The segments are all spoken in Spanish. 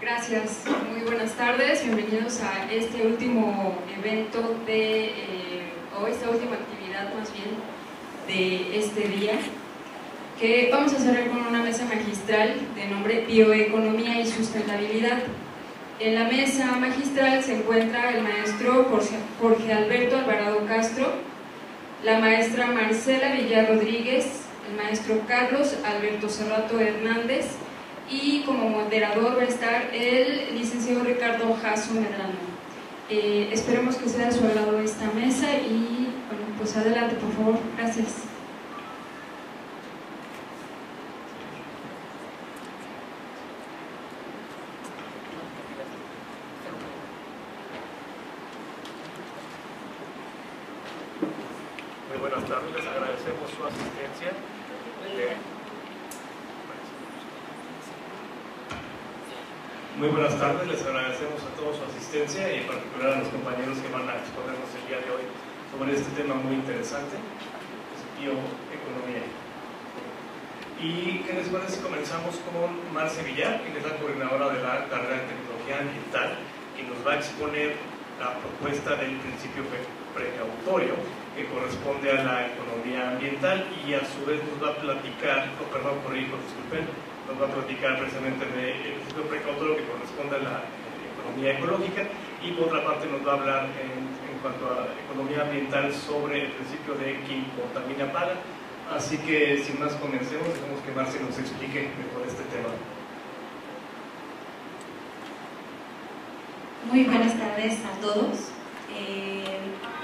Gracias, muy buenas tardes, bienvenidos a este último evento o esta última actividad más bien de este día, que vamos a cerrar con una mesa magistral de nombre Bioeconomía y Sustentabilidad. En la mesa magistral se encuentra el maestro Jorge Alberto Alvarado Castro, la maestra Marcela Villar Rodríguez, el maestro Carlos Alberto Cerrato Hernández, y como moderador va a estar el licenciado Ricardo Jasso Medrano. Esperemos que sea de su agrado esta mesa y bueno, pues adelante por favor, gracias. Muy buenas tardes, les agradecemos su asistencia. Muy buenas tardes, les agradecemos a todos su asistencia y en particular a los compañeros que van a exponernos el día de hoy sobre este tema muy interesante, es bioeconomía. ¿Y qué les parece si comenzamos con Marce Villar, quien es la coordinadora de la carrera de Tecnología Ambiental, y nos va a exponer la propuesta del principio precautorio que corresponde a la economía ambiental y a su vez nos va a platicar, disculpen, nos va a platicar precisamente del principio precautorio que corresponde a la economía ecológica y por otra parte nos va a hablar en cuanto a economía ambiental sobre el principio de quien contamina paga. Así que sin más comencemos, dejemos que Marce nos explique mejor este tema. Muy buenas tardes a todos.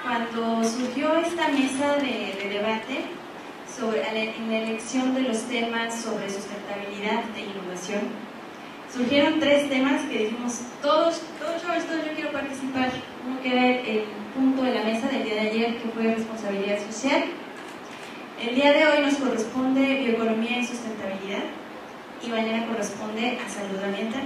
Cuando surgió esta mesa de debate en la elección de los temas sobre sustentabilidad e innovación, surgieron tres temas que dijimos, todos yo quiero participar. Uno que era el punto de la mesa del día de ayer, que fue responsabilidad social. El día de hoy nos corresponde bioeconomía y sustentabilidad y mañana corresponde a salud ambiental.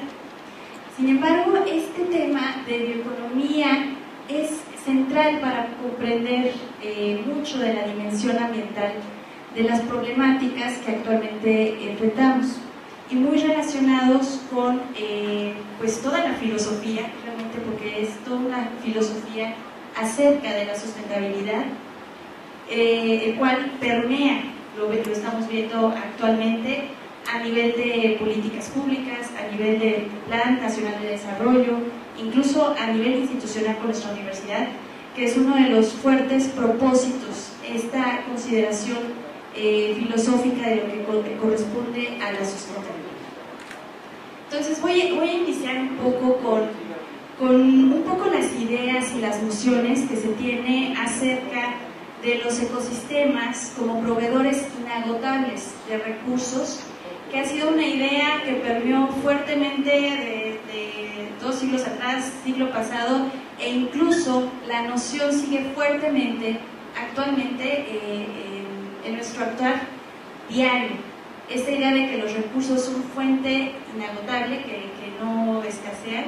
Sin embargo, este tema de bioeconomía es central para comprender mucho de la dimensión ambiental de las problemáticas que actualmente enfrentamos y muy relacionados con pues toda la filosofía, realmente, porque es toda una filosofía acerca de la sustentabilidad, el cual permea, lo estamos viendo actualmente a nivel de políticas públicas, a nivel del Plan Nacional de Desarrollo, incluso a nivel institucional con nuestra universidad, que es uno de los fuertes propósitos, esta consideración filosófica de lo que corresponde a la sustentabilidad. Entonces voy a iniciar un poco con las ideas y las nociones que se tiene acerca de los ecosistemas como proveedores inagotables de recursos, que ha sido una idea que permeó fuertemente de 2 siglos atrás, siglo pasado, e incluso la noción sigue fuertemente actualmente en nuestro actuar diario. Esta idea de que los recursos son fuente inagotable, que no escasean,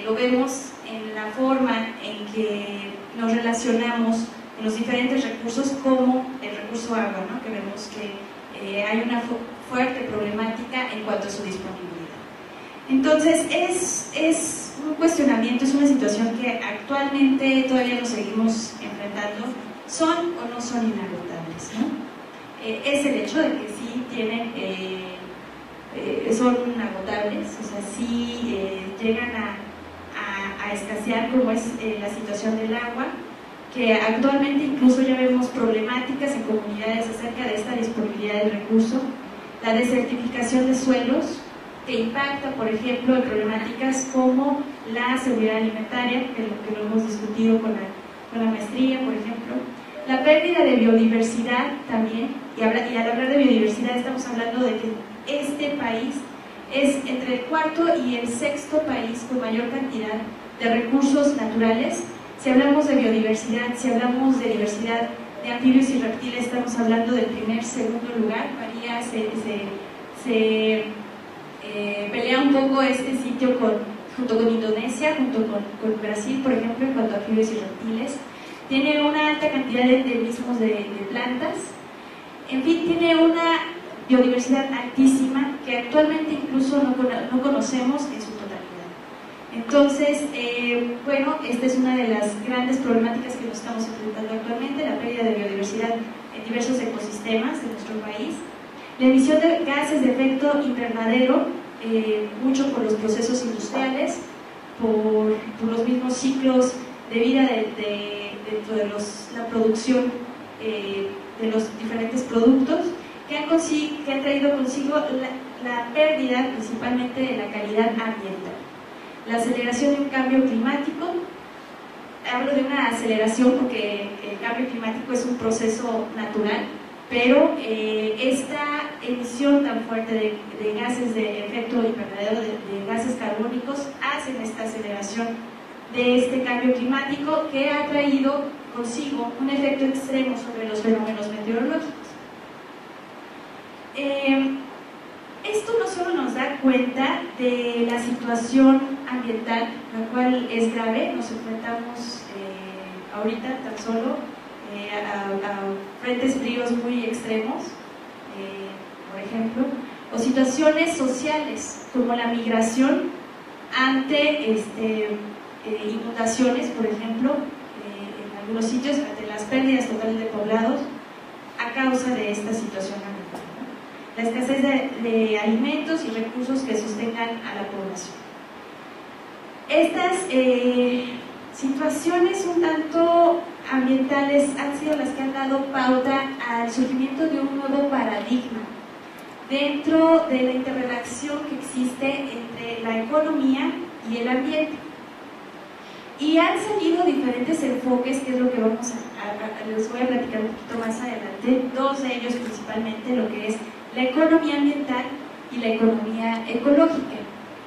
lo vemos en la forma en que nos relacionamos con los diferentes recursos, como el recurso agua, ¿no? Que vemos que hay una fuerte problemática en cuanto a su disponibilidad. Entonces es un cuestionamiento, es una situación que actualmente todavía nos seguimos enfrentando. ¿Son o no son inagotables, ¿no? Es el hecho de que sí tienen, son inagotables, o sea, sí llegan a escasear, como es la situación del agua, que actualmente incluso ya vemos problemáticas en comunidades acerca de esta disponibilidad del recurso, la desertificación de suelos, que impacta, por ejemplo, en problemáticas como la seguridad alimentaria, que lo hemos discutido con la maestría, por ejemplo, la pérdida de biodiversidad también, y al hablar de biodiversidad estamos hablando de que este país es entre el 4º y el 6º país con mayor cantidad de recursos naturales. Si hablamos de biodiversidad, si hablamos de diversidad de anfibios y reptiles, estamos hablando del primer, segundo lugar. Varía, se pelea un poco este sitio junto con Indonesia, junto con Brasil, por ejemplo, en cuanto a anfibios y reptiles. Tiene una alta cantidad de endemismos de plantas, en fin, tiene una biodiversidad altísima que actualmente incluso no conocemos en su totalidad. Entonces, bueno, esta es una de las grandes problemáticas que nos estamos enfrentando actualmente, la pérdida de biodiversidad en diversos ecosistemas de nuestro país. La emisión de gases de efecto invernadero, mucho por los procesos industriales, por los mismos ciclos de vida dentro de la producción de los diferentes productos, que han traído consigo la pérdida principalmente de la calidad ambiental. La aceleración de un cambio climático, hablo de una aceleración porque el cambio climático es un proceso natural, pero esta emisión tan fuerte de gases de efecto invernadero, de gases carbónicos, hacen esta aceleración de este cambio climático que ha traído consigo un efecto extremo sobre los fenómenos meteorológicos. Esto no solo nos da cuenta de la situación ambiental, la cual es grave, nos enfrentamos ahorita tan solo a frentes fríos muy extremos, por ejemplo, o situaciones sociales como la migración ante inundaciones, por ejemplo, en algunos sitios, ante las pérdidas totales de poblados a causa de esta situación ambiental. La escasez de alimentos y recursos que sostengan a la población. Estas situaciones un tanto ambientales han sido las que han dado pauta al surgimiento de un nuevo paradigma dentro de la interrelación que existe entre la economía y el ambiente. Y han salido diferentes enfoques, que es lo que les voy a platicar un poquito más adelante, dos de ellos principalmente, lo que es la economía ambiental y la economía ecológica,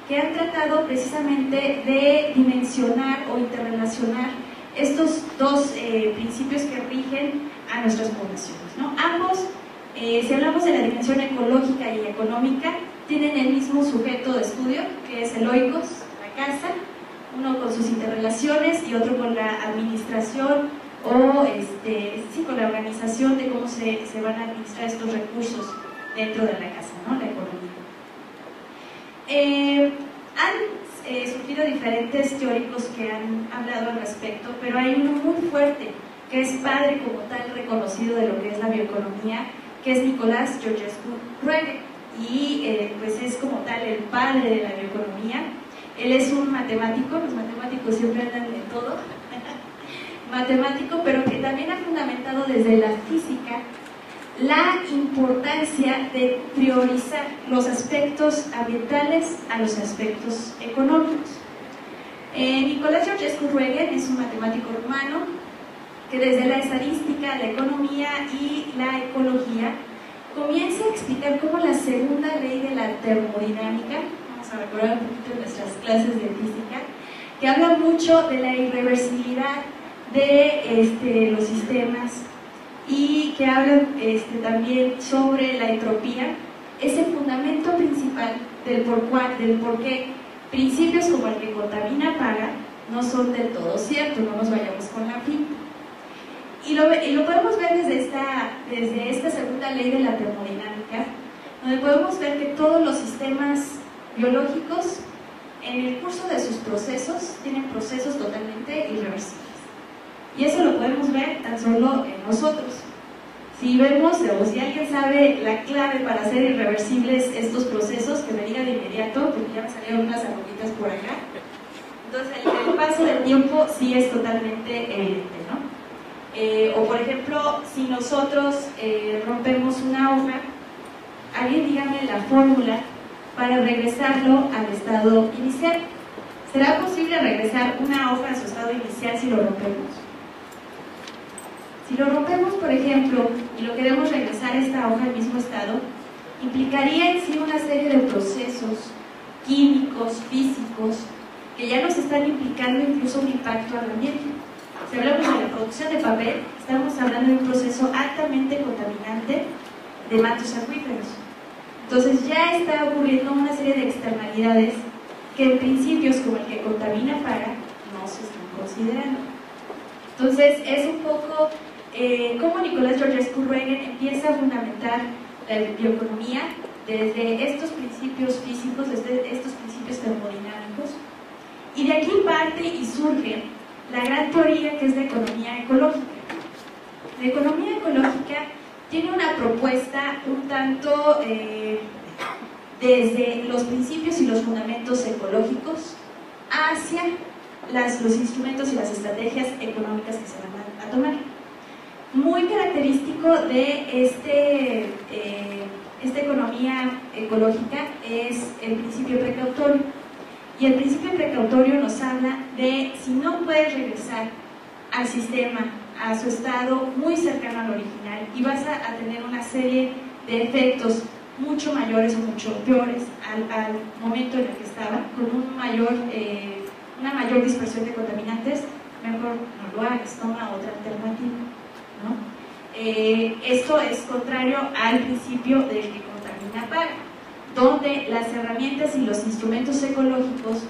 que han tratado precisamente de dimensionar o interrelacionar estos dos principios que rigen a nuestras poblaciones, ¿no? Ambos, si hablamos de la dimensión ecológica y económica, tienen el mismo sujeto de estudio, que es el oikos, la casa, uno con sus interrelaciones y otro con la administración o sí, con la organización de cómo se van a administrar estos recursos dentro de la casa, ¿no? La economía. Han surgido diferentes teóricos que han hablado al respecto, pero hay uno muy fuerte, que es padre como tal reconocido de lo que es la bioeconomía, que es Nicolás Georgescu-Roegen, y pues es como tal el padre de la bioeconomía. Él es un matemático, los matemáticos siempre andan de todo, matemático, pero que también ha fundamentado desde la física la importancia de priorizar los aspectos ambientales a los aspectos económicos. Nicolás Georgescu-Roegen es un matemático rumano que desde la estadística, la economía y la ecología comienza a explicar cómo la segunda ley de la termodinámica, vamos a recordar un poquito de nuestras clases de física, que habla mucho de la irreversibilidad de los sistemas y que habla también sobre la entropía, es el fundamento principal del por qué principios como el que contamina paga no son del todo ciertos, no nos vayamos con la finta. Y lo podemos ver desde esta segunda ley de la termodinámica, donde podemos ver que todos los sistemas biológicos en el curso de sus procesos tienen procesos totalmente irreversibles. Y eso lo podemos ver tan solo en nosotros. Si vemos, o si alguien sabe la clave para hacer irreversibles estos procesos, que me diga de inmediato, porque ya me salieron unas arruguitas por acá. Entonces, el paso del tiempo sí es totalmente evidente, ¿no? O por ejemplo, si nosotros rompemos una hoja, alguien dígame la fórmula para regresarlo al estado inicial. ¿Será posible regresar una hoja a su estado inicial si lo rompemos? Si lo rompemos, por ejemplo, y lo queremos regresar a esta hoja al mismo estado, implicaría en sí una serie de procesos químicos, físicos, que ya nos están implicando incluso un impacto al ambiente. Si hablamos de la producción de papel, estamos hablando de un proceso altamente contaminante de mantos acuíferos. Entonces ya está ocurriendo una serie de externalidades que en principios como el que contamina paga no se están considerando. Entonces es un poco cómo Nicolás Georgescu-Roegen empieza a fundamentar la bioeconomía desde estos principios físicos, desde estos principios termodinámicos, Y de aquí parte y surge la gran teoría que es la economía ecológica. La economía ecológica tiene una propuesta un tanto desde los principios y los fundamentos ecológicos hacia los instrumentos y las estrategias económicas que se van a tomar. Muy característico de esta economía ecológica es el principio precautorio. Y el principio precautorio nos habla de si no puedes regresar al sistema, a su estado muy cercano al original, y vas a tener una serie de efectos mucho mayores o mucho peores al momento en el que estaba, con una mayor dispersión de contaminantes, mejor no lo hagas, toma otra alternativa, ¿no? Esto es contrario al principio del que contamina paga, donde las herramientas y los instrumentos económicos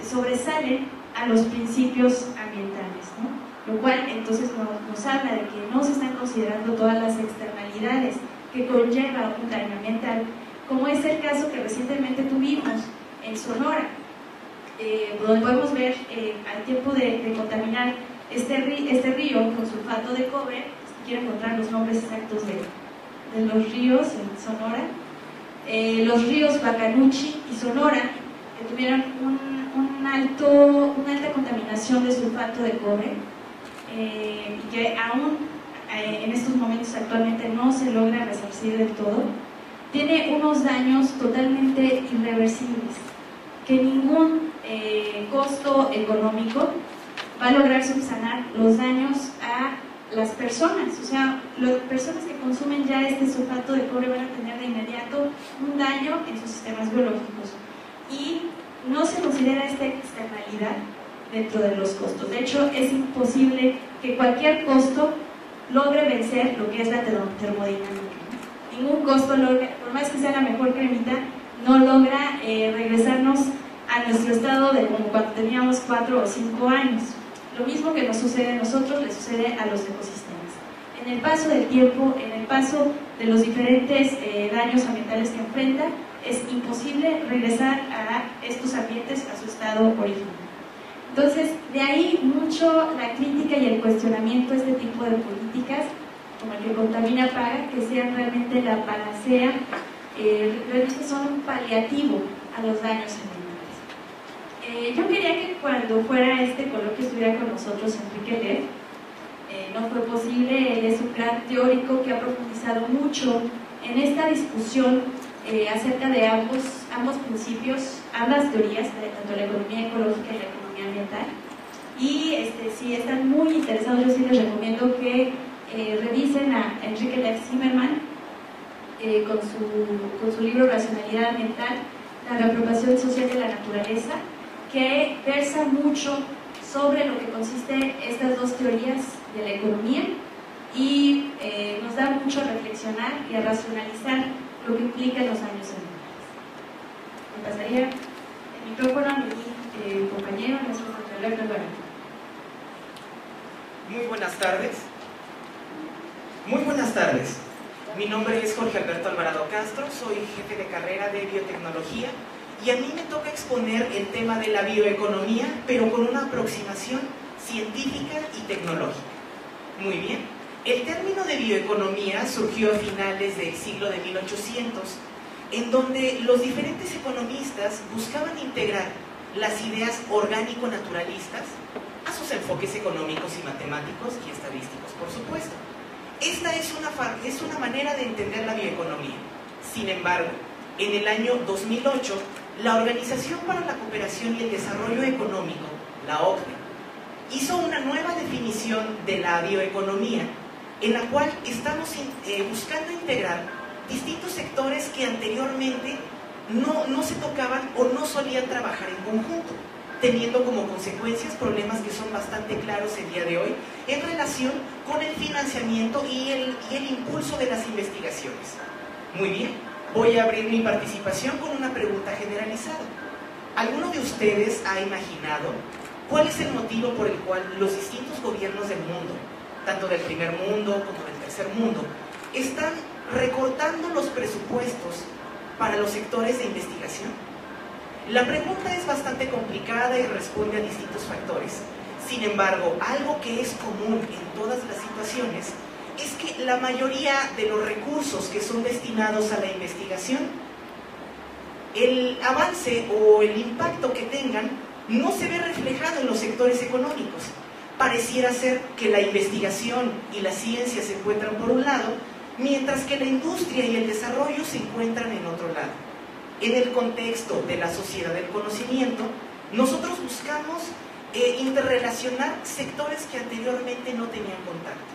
sobresalen a los principios ambientales, ¿no? Lo cual entonces nos habla de que no se están considerando todas las externalidades que conlleva un daño ambiental, como es el caso que recientemente tuvimos en Sonora, donde podemos ver al tiempo de contaminar este río con sulfato de cobre. Quiero encontrar los nombres exactos de los ríos en Sonora. Los ríos Bacanuchi y Sonora tuvieron una alta contaminación de sulfato de cobre, y que aún en estos momentos actualmente no se logra resarcir del todo. Tiene unos daños totalmente irreversibles que ningún costo económico va a lograr subsanar los daños a las personas. O sea, las personas que consumen ya este sulfato de cobre van a tener de inmediato un daño en sus sistemas biológicos, y no se considera esta externalidad dentro de los costos. De hecho, es imposible que cualquier costo logre vencer lo que es la termodinámica. Ningún costo logra, por más que sea la mejor cremita, no logra regresarnos a nuestro estado de como cuando teníamos 4 o 5 años. Lo mismo que nos sucede a nosotros, le sucede a los ecosistemas. En el paso del tiempo, en el paso de los diferentes daños ambientales que enfrenta, es imposible regresar a estos ambientes a su estado original. Entonces, de ahí mucho la crítica y el cuestionamiento a este tipo de políticas, como el que contamina paga, que sean realmente la panacea, realmente son un paliativo a los daños ambientales. Yo quería que cuando fuera este coloquio estuviera con nosotros Enrique Leff. No fue posible. Él es un gran teórico que ha profundizado mucho en esta discusión acerca de ambos principios, ambas teorías, tanto la economía ecológica y la economía ambiental. Y si están muy interesados, yo sí les recomiendo que revisen a Enrique Leff Zimmermann con su libro Racionalidad Ambiental, la reapropiación social de la naturaleza, que versa mucho sobre lo que consiste estas dos teorías de la economía, y nos da mucho a reflexionar y a racionalizar lo que implican los daños ambientales. Me pasaría el micrófono a mi compañero, nuestro Contralor Alvarado. Muy buenas tardes. Muy buenas tardes. Mi nombre es Jorge Alberto Alvarado Castro, soy jefe de carrera de biotecnología, y a mí me toca exponer el tema de la bioeconomía, pero con una aproximación científica y tecnológica. Muy bien. El término de bioeconomía surgió a finales del siglo de 1800, en donde los diferentes economistas buscaban integrar las ideas orgánico-naturalistas a sus enfoques económicos y matemáticos y estadísticos, por supuesto. Esta es una manera de entender la bioeconomía. Sin embargo, en el año 2008, la Organización para la Cooperación y el Desarrollo Económico, la OCDE, hizo una nueva definición de la bioeconomía, en la cual estamos buscando integrar distintos sectores que anteriormente no se tocaban o no solían trabajar en conjunto, teniendo como consecuencias problemas que son bastante claros el día de hoy en relación con el financiamiento y el impulso de las investigaciones. Muy bien, voy a abrir mi participación con una pregunta generalizada. ¿Alguno de ustedes ha imaginado cuál es el motivo por el cual los distintos gobiernos del mundo, tanto del primer mundo como del tercer mundo, están recortando los presupuestos para los sectores de investigación? La pregunta es bastante complicada y responde a distintos factores. Sin embargo, algo que es común en todas las situaciones es que la mayoría de los recursos que son destinados a la investigación, el avance o el impacto que tengan no se ve reflejado en los sectores económicos. Pareciera ser que la investigación y la ciencia se encuentran por un lado, mientras que la industria y el desarrollo se encuentran en otro lado. En el contexto de la sociedad del conocimiento, nosotros buscamos interrelacionar sectores que anteriormente no tenían contacto.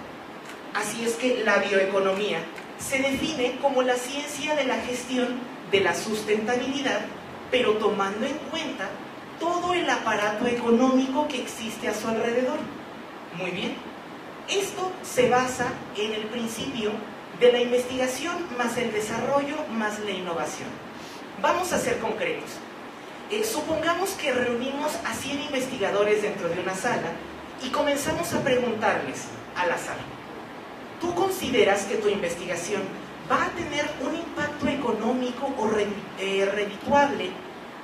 Así es que la bioeconomía se define como la ciencia de la gestión de la sustentabilidad, pero tomando en cuenta todo el aparato económico que existe a su alrededor. Muy bien. Esto se basa en el principio de la investigación más el desarrollo más la innovación. Vamos a ser concretos. Supongamos que reunimos a 100 investigadores dentro de una sala y comenzamos a preguntarles al azar: ¿tú consideras que tu investigación va a tener un impacto económico o redituable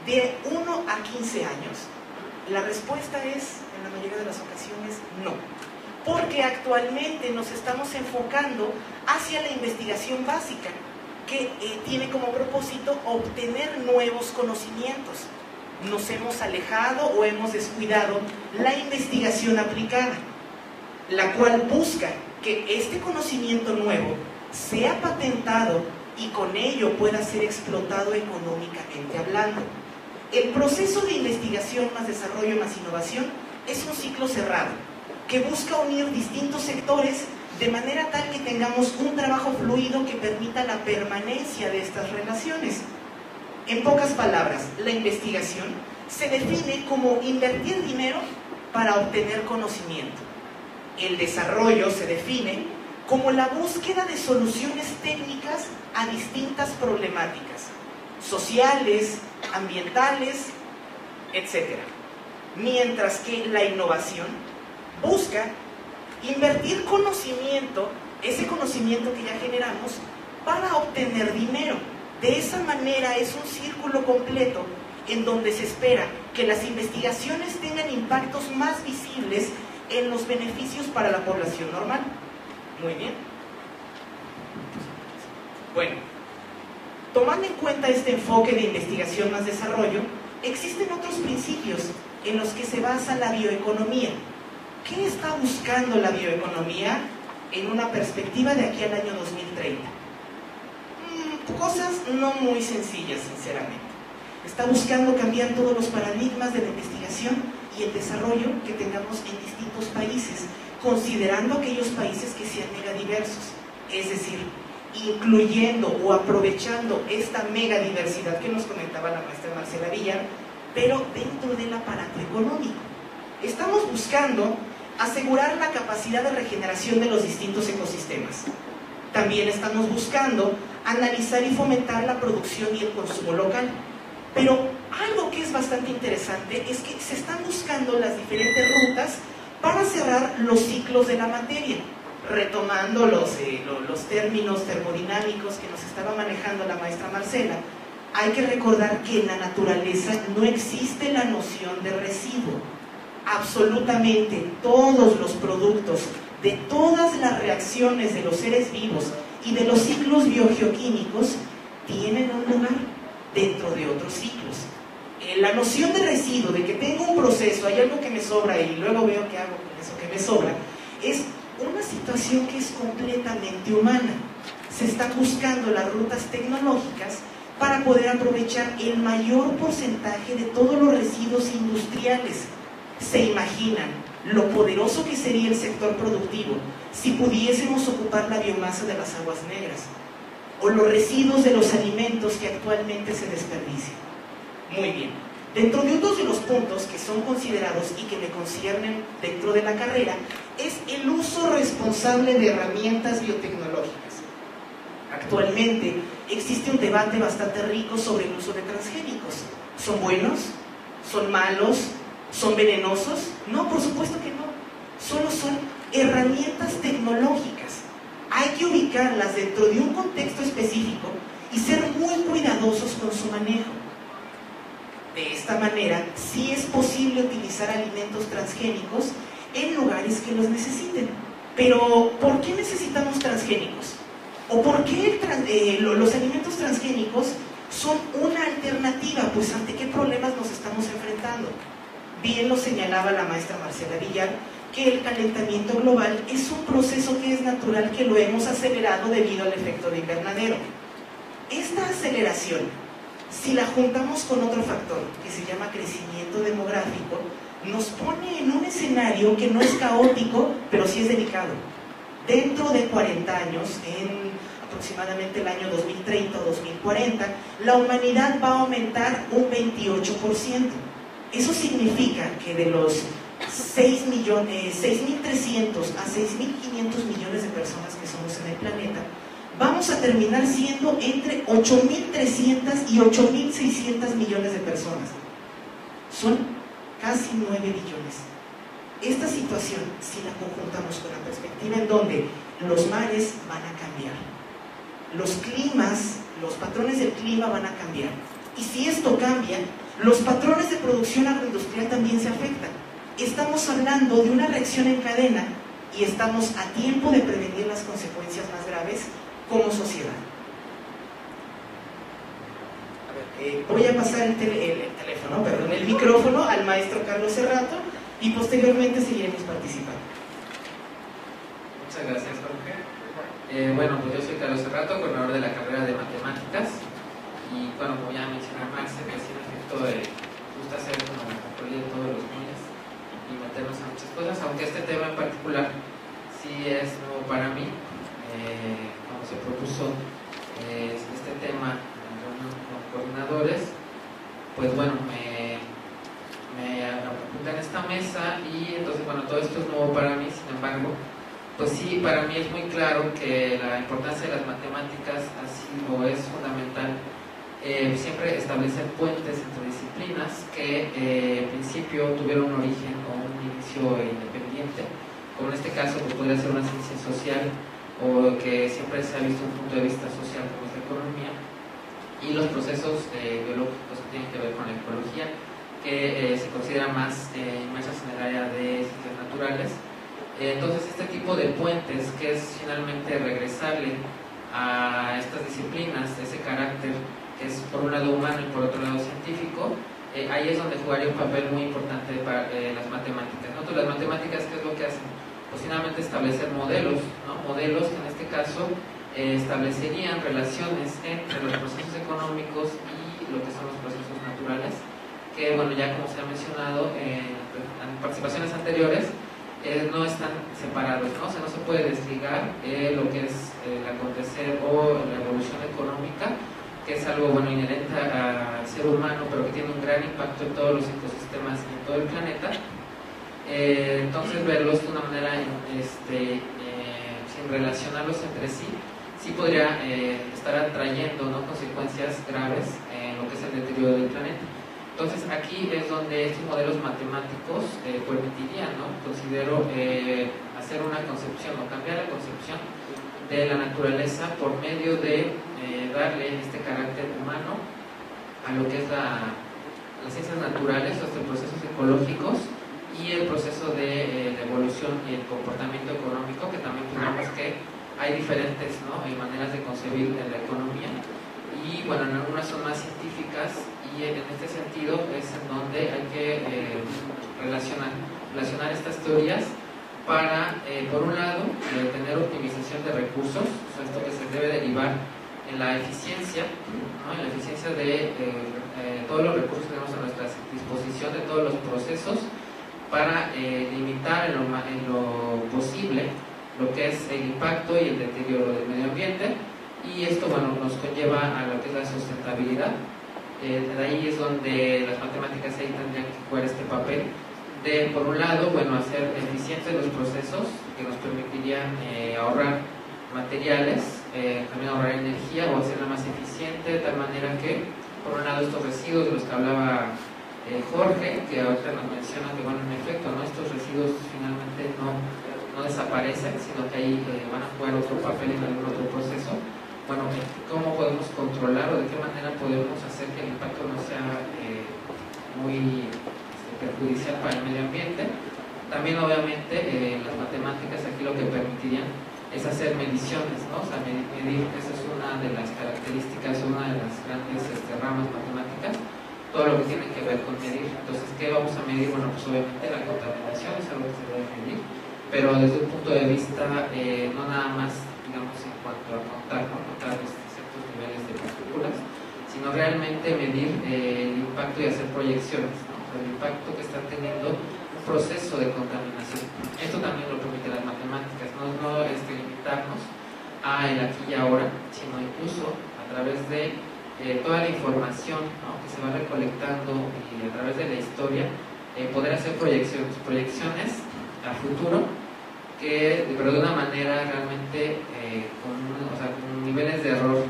de 1 a 15 años? La respuesta es, en la mayoría de las ocasiones, no. Porque actualmente nos estamos enfocando hacia la investigación básica, que tiene como propósito obtener nuevos conocimientos. Nos hemos alejado o hemos descuidado la investigación aplicada, la cual busca que este conocimiento nuevo sea patentado y con ello pueda ser explotado económicamente hablando. El proceso de investigación más desarrollo más innovación es un ciclo cerrado que busca unir distintos sectores de manera tal que tengamos un trabajo fluido que permita la permanencia de estas relaciones. En pocas palabras, la investigación se define como invertir dinero para obtener conocimiento. El desarrollo se define como la búsqueda de soluciones técnicas a distintas problemáticas sociales, ambientales, etc. Mientras que la innovación busca invertir conocimiento, ese conocimiento que ya generamos, para obtener dinero. De esa manera es un círculo completo en donde se espera que las investigaciones tengan impactos más visibles en los beneficios para la población normal. Muy bien. Bueno, tomando en cuenta este enfoque de investigación más desarrollo, existen otros principios en los que se basa la bioeconomía. ¿Qué está buscando la bioeconomía en una perspectiva de aquí al año 2030? Cosas no muy sencillas, sinceramente. Está buscando cambiar todos los paradigmas de la investigación y el desarrollo que tengamos en distintos países, considerando aquellos países que sean megadiversos, es decir, incluyendo o aprovechando esta megadiversidad que nos comentaba la maestra Marcela Villar, pero dentro del aparato económico. Estamos buscando asegurar la capacidad de regeneración de los distintos ecosistemas. También estamos buscando analizar y fomentar la producción y el consumo local. Pero algo que es bastante interesante es que se están buscando las diferentes rutas para cerrar los ciclos de la materia. Retomando los términos termodinámicos que nos estaba manejando la maestra Marcela, hay que recordar que en la naturaleza no existe la noción de residuo. Absolutamente todos los productos de todas las reacciones de los seres vivos y de los ciclos biogeoquímicos tienen un lugar dentro de otros ciclos. La noción de residuo, de que tengo un proceso, hay algo que me sobra y luego veo qué hago con eso que me sobra, es una situación que es completamente humana. Se están buscando las rutas tecnológicas para poder aprovechar el mayor porcentaje de todos los residuos industriales. ¿Se imaginan lo poderoso que sería el sector productivo si pudiésemos ocupar la biomasa de las aguas negras o los residuos de los alimentos que actualmente se desperdician? Muy bien. Dentro de otros de los puntos que son considerados y que me conciernen dentro de la carrera es el uso responsable de herramientas biotecnológicas. Actualmente existe un debate bastante rico sobre el uso de transgénicos. ¿Son buenos? ¿Son malos? ¿Son venenosos? No, por supuesto que no. Solo son herramientas tecnológicas. Hay que ubicarlas dentro de un contexto específico y ser muy cuidadosos con su manejo. De esta manera sí es posible utilizar alimentos transgénicos en lugares que los necesiten. Pero, ¿por qué necesitamos transgénicos? ¿O por qué los alimentos transgénicos son una alternativa? Pues, ¿ante qué problemas nos estamos enfrentando? Bien lo señalaba la maestra Marcela Villar, que el calentamiento global es un proceso que es natural, que lo hemos acelerado debido al efecto de invernadero. Esta aceleración, si la juntamos con otro factor que se llama crecimiento demográfico, nos pone en un escenario que no es caótico, pero sí es delicado. Dentro de 40 años, en aproximadamente el año 2030 o 2040, la humanidad va a aumentar un 28%. Eso significa que de los 6.300 a 6.500 millones de personas que somos en el planeta, vamos a terminar siendo entre 8.300 y 8.600 millones de personas. Son casi 9 billones. Esta situación, si la conjuntamos con la perspectiva en donde los mares van a cambiar, los climas, los patrones del clima van a cambiar, y si esto cambia, los patrones de producción agroindustrial también se afectan. Estamos hablando de una reacción en cadena y estamos a tiempo de prevenir las consecuencias más graves como sociedad. Voy a pasar el micrófono al maestro Carlos Cerrato y posteriormente seguiremos participando. Muchas gracias, Jorge. Bueno, pues yo soy Carlos Cerrato, coordinador de la carrera de Matemáticas, y bueno, como ya mencionó Max, pues en efecto gusta hacer como la control de todos los días y meternos a muchas cosas, aunque este tema en particular sí es nuevo para mí. Cuando se propuso este tema con coordinadores, pues bueno, me apunté en esta mesa, y entonces bueno, todo esto es nuevo para mí. Sin embargo, pues sí, para mí es muy claro que la importancia de las matemáticas ha sido, es fundamental, siempre establecer puentes entre disciplinas que en principio tuvieron un origen o un inicio independiente, como en este caso pues podría ser una ciencia social, o que siempre se ha visto un punto de vista social como es la economía, y los procesos biológicos que tienen que ver con la ecología, que se consideran más inmersas en el área de ciencias naturales. Entonces este tipo de puentes, que es finalmente regresarle a estas disciplinas ese carácter que es por un lado humano y por otro lado científico, ahí es donde jugaría un papel muy importante para las matemáticas, ¿no? Entonces, las matemáticas, ¿qué es lo que hacen? Pues finalmente establecer modelos, ¿no? Modelos que en este caso establecerían relaciones entre los procesos económicos y lo que son los procesos naturales, que bueno, ya como se ha mencionado en participaciones anteriores, no están separados, ¿no? O sea, no se puede desligar lo que es el acontecer o la evolución económica, que es algo bueno inherente al ser humano, pero que tiene un gran impacto en todos los ecosistemas y en todo el planeta. Entonces verlos de una manera sin relacionarlos entre sí, sí podría estar atrayendo, ¿no?, consecuencias graves en lo que es el deterioro del planeta. Entonces aquí es donde estos modelos matemáticos permitirían, ¿no?, considero, hacer una concepción o cambiar la concepción de la naturaleza por medio de darle este carácter humano a lo que es las ciencias naturales, los procesos ecológicos y el proceso de la evolución y el comportamiento económico, que también tenemos que hay diferentes, ¿no?, maneras de concebir la economía, y bueno, en algunas son más científicas, y en este sentido es en donde hay que relacionar estas teorías para, por un lado, tener optimización de recursos, o sea, esto que se debe derivar en la eficiencia, ¿no?, en la eficiencia de todos los recursos que tenemos a nuestra disposición, de todos los procesos, para limitar en lo posible lo que es el impacto y el deterioro del medio ambiente, y esto bueno, nos conlleva a lo que es la sustentabilidad. De ahí es donde las matemáticas ahí tendrían que jugar este papel de, por un lado, bueno, hacer eficientes los procesos que nos permitirían ahorrar materiales, también ahorrar energía o hacerla más eficiente, de tal manera que, por un lado, estos residuos de los que hablaba Jorge, que ahorita nos menciona que, bueno, en efecto, ¿no?, estos residuos finalmente no desaparecen, sino que ahí van a jugar otro papel en algún otro proceso. Bueno, ¿cómo podemos controlar o de qué manera podemos hacer que el impacto no sea muy perjudicial para el medio ambiente. También obviamente las matemáticas aquí lo que permitirían es hacer mediciones, ¿no? O sea, medir, esa es una de las características, una de las grandes ramas matemáticas, todo lo que tiene que ver con medir. Entonces, ¿qué vamos a medir? Bueno, pues obviamente la contaminación es algo que se debe medir, pero desde un punto de vista no nada más, digamos, en cuanto a contar ciertos niveles de partículas, sino realmente medir el impacto y hacer proyecciones, ¿no? O sea, el impacto que está teniendo un proceso de contaminación. Esto también lo permite las matemáticas, no limitarnos a el aquí y ahora, sino incluso a través de toda la información, ¿no?, que se va recolectando y a través de la historia, poder hacer proyecciones a futuro, pero de una manera realmente con niveles de error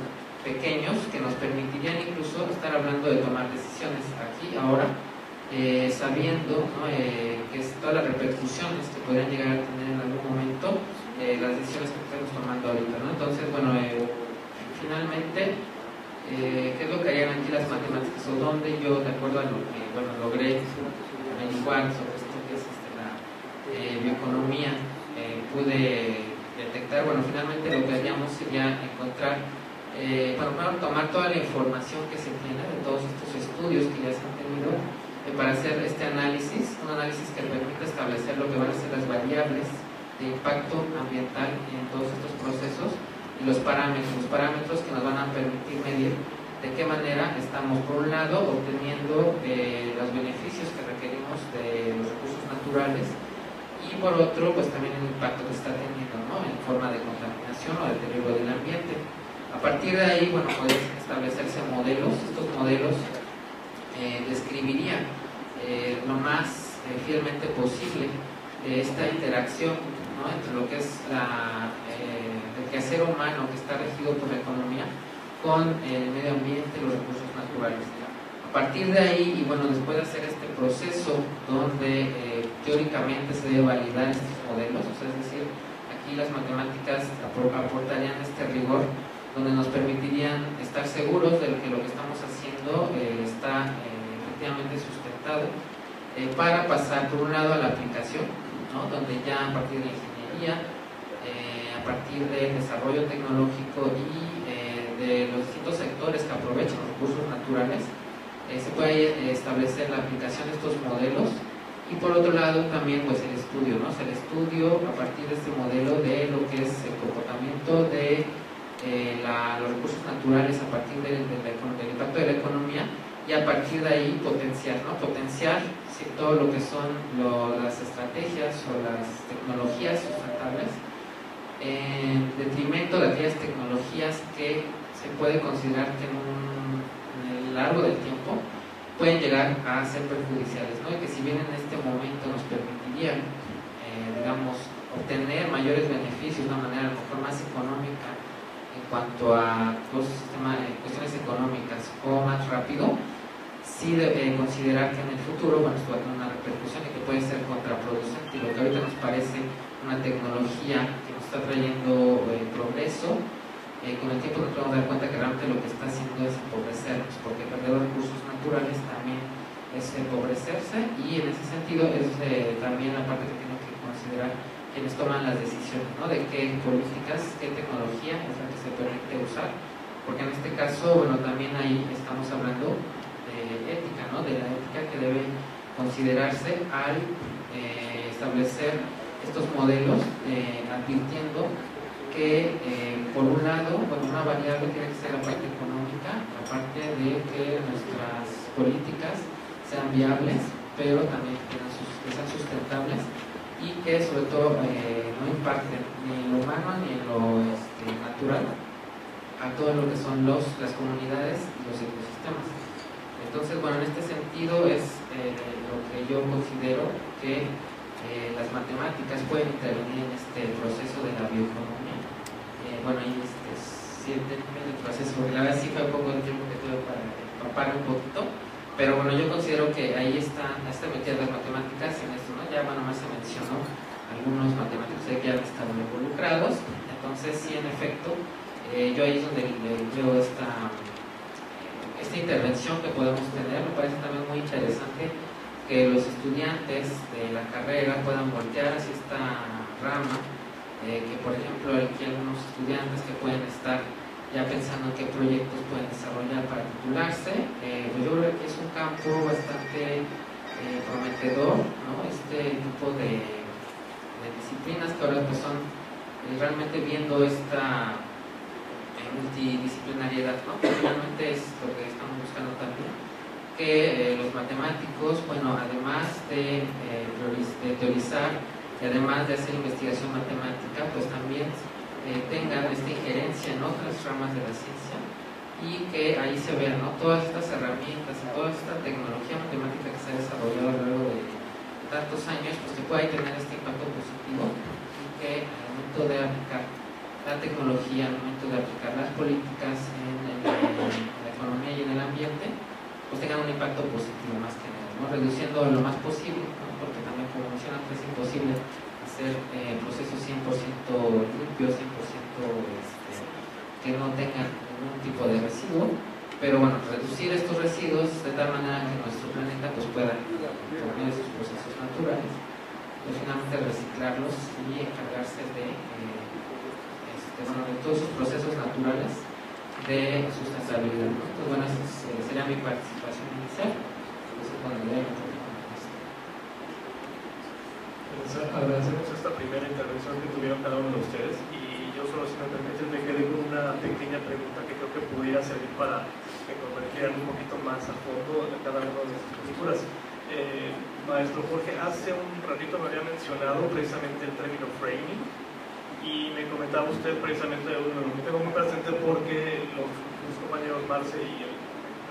pequeños que nos permitirían incluso estar hablando de tomar decisiones aquí, ahora, sabiendo, ¿no?, que es todas las repercusiones que podrían llegar a tener en algún momento las decisiones que estamos tomando ahorita, ¿no? Entonces, bueno, finalmente, ¿qué es lo que harían aquí las matemáticas? O donde yo, de acuerdo a lo que logré averiguar sobre esto que es la bioeconomía, pude detectar, bueno, finalmente lo que haríamos sería encontrar, primero tomar toda la información que se tiene de todos estos estudios que ya se han tenido, para hacer este análisis, un análisis que permite establecer lo que van a ser las variables de impacto ambiental en todos estos procesos y los parámetros que nos van a permitir medir de qué manera estamos, por un lado, obteniendo los beneficios que requerimos de los recursos naturales y por otro, pues también el impacto que está teniendo, ¿no?, en forma de contaminación o deterioro del ambiente. A partir de ahí, bueno, pueden establecerse modelos. Estos modelos describirían lo más fielmente posible esta interacción, ¿no?, entre lo que es el quehacer humano que está regido por la economía con el medio ambiente y los recursos naturales. A partir de ahí, y bueno, después de hacer este proceso donde teóricamente se debe validar estos modelos, o sea, es decir, aquí las matemáticas aportarían este rigor donde nos permitirían estar seguros de que lo que estamos haciendo está efectivamente sustentado, para pasar por un lado a la aplicación, ¿no?, donde ya a partir de la ingeniería, a partir del desarrollo tecnológico y de los distintos sectores que aprovechan los recursos naturales, se puede establecer la aplicación de estos modelos. Y por otro lado también, pues, el estudio, ¿no? O sea, el estudio a partir de este modelo de lo que es el comportamiento de los recursos naturales a partir del impacto de la economía, y a partir de ahí potenciar, ¿no? Potenciar todo lo que son las estrategias o las tecnologías sustentables en detrimento de aquellas tecnologías que se puede considerar que en el largo del tiempo pueden llegar a ser perjudiciales, ¿no? Y que si bien en este momento nos permitirían, digamos, obtener mayores beneficios de una manera a lo mejor más económica en cuanto a cuestiones económicas o más rápido, sí considerar que en el futuro, bueno, esto va a tener una repercusión y que puede ser contraproducente. Y lo que ahorita nos parece una tecnología que nos está trayendo progreso, con el tiempo nos podemos dar cuenta que realmente lo que está haciendo es empobrecernos, porque perder los recursos naturales también es empobrecerse, y en ese sentido es también la parte que tienen que considerar quienes toman las decisiones, ¿no?, de qué políticas, qué tecnología es la que se permite usar, porque en este caso, bueno, también ahí estamos hablando de ética, ¿no?, de la ética que debe considerarse al establecer estos modelos, advirtiendo que por un lado, bueno, una variable tiene que ser la parte económica, la parte de que nuestras políticas sean viables, pero también que sean sustentables y que sobre todo no impacten ni en lo humano ni en lo natural a todo lo que son las comunidades y los ecosistemas. Entonces, bueno, en este sentido es lo que yo considero que las matemáticas pueden intervenir en este proceso de la bioeconomía. Bueno, ahí sí entiendo el proceso, la verdad sí fue poco el tiempo que tuve para empaparme un poquito, pero bueno, yo considero que ahí están metidas las matemáticas en esto, ¿no? Ya, bueno, más se mencionó algunos matemáticos que ya han estado involucrados, entonces sí, en efecto, yo ahí es donde veo esta esta intervención que podemos tener. Me parece también muy interesante que los estudiantes de la carrera puedan voltear hacia esta rama, que por ejemplo aquí hay algunos estudiantes que pueden estar ya pensando en qué proyectos pueden desarrollar para titularse. Pues yo creo que es un campo bastante prometedor, ¿no? Este tipo de disciplinas que ahora pues son realmente viendo esta multidisciplinariedad, ¿no? Que finalmente es lo que estamos buscando también, que los matemáticos, bueno, además de teorizar y además de hacer investigación matemática, pues también tengan esta injerencia en otras ramas de la ciencia, y que ahí se vean, ¿no?, todas estas herramientas y toda esta tecnología matemática que se ha desarrollado a lo largo de tantos años, pues que pueda tener este impacto positivo, y que al momento de aplicar la tecnología, al momento de aplicar las políticas en la economía y en el ambiente, pues tengan un impacto positivo más que nada, ¿no?, reduciendo lo más posible, ¿no?, porque también, como mencionan, es imposible hacer procesos 100% limpios, 100% que no tengan ningún tipo de residuo, pero bueno, reducir estos residuos de tal manera que nuestro planeta pues pueda, por medio de sus procesos naturales, pues finalmente reciclarlos y encargarse de todos esos procesos naturales de sustentabilidad, ¿no? Entonces, bueno, esa sería mi participación inicial. Agradecemos esta primera intervención que tuvieron cada uno de ustedes, y yo solo, si me permiten, me quedé con una pequeña pregunta que creo que pudiera servir para que convertieran un poquito más a fondo de cada una de estas posturas. Maestro Jorge, hace un ratito me había mencionado precisamente el término framing, y me comentaba usted precisamente de uno, lo tengo muy presente porque los compañeros Marce y el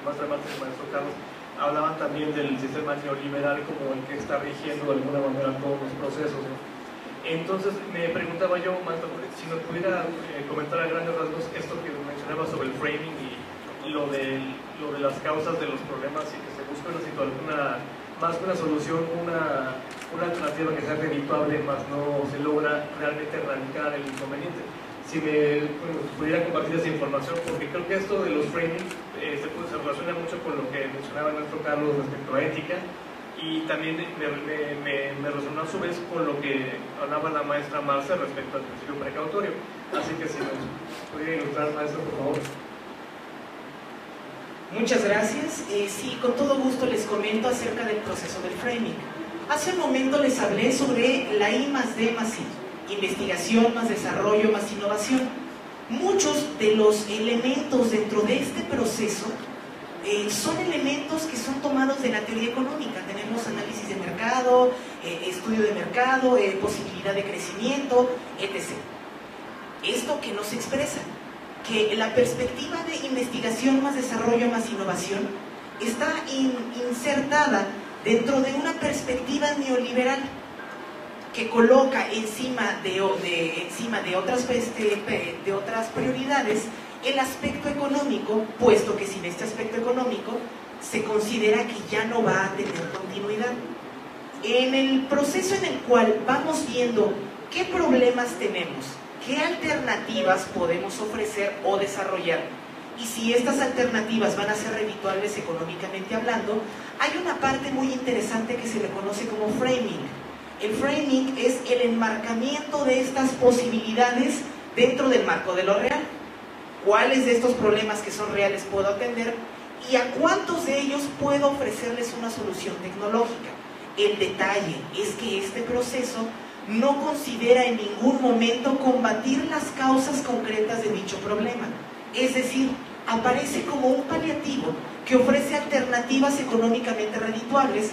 maestro Marce y el maestro Carlos hablaban también del sistema neoliberal como el que está rigiendo de alguna manera todos los procesos, ¿no? Entonces me preguntaba yo, maestro, si nos pudiera comentar a grandes rasgos esto que mencionaba sobre el framing y lo de las causas de los problemas, y que se busca más que una solución, una alternativa que sea redituable, más no se logra realmente erradicar el inconveniente. Si me pudiera compartir esa información, porque creo que esto de los framing se relaciona mucho con lo que mencionaba nuestro Carlos respecto a ética, y también me resonó a su vez con lo que hablaba la maestra Marce respecto al principio precautorio. Así que si nos pudiera ilustrar, maestro, por favor. Muchas gracias. Sí, con todo gusto les comento acerca del proceso del framing. Hace un momento les hablé sobre la I+D+I, investigación más desarrollo más innovación. Muchos de los elementos dentro de este proceso son elementos que son tomados de la teoría económica. Tenemos análisis de mercado, estudio de mercado, posibilidad de crecimiento, etc. Esto que nos expresa que la perspectiva de investigación más desarrollo más innovación está insertada dentro de una perspectiva neoliberal que coloca encima de otras prioridades el aspecto económico, puesto que sin este aspecto económico se considera que ya no va a tener continuidad. En el proceso en el cual vamos viendo qué problemas tenemos, qué alternativas podemos ofrecer o desarrollar, y si estas alternativas van a ser redituables económicamente hablando, hay una parte muy interesante que se le conoce como framing. El framing es el enmarcamiento de estas posibilidades dentro del marco de lo real. ¿Cuáles de estos problemas que son reales puedo atender? ¿Y a cuántos de ellos puedo ofrecerles una solución tecnológica? El detalle es que este proceso no considera en ningún momento combatir las causas concretas de dicho problema. Es decir, aparece como un paliativo que ofrece alternativas económicamente redituables,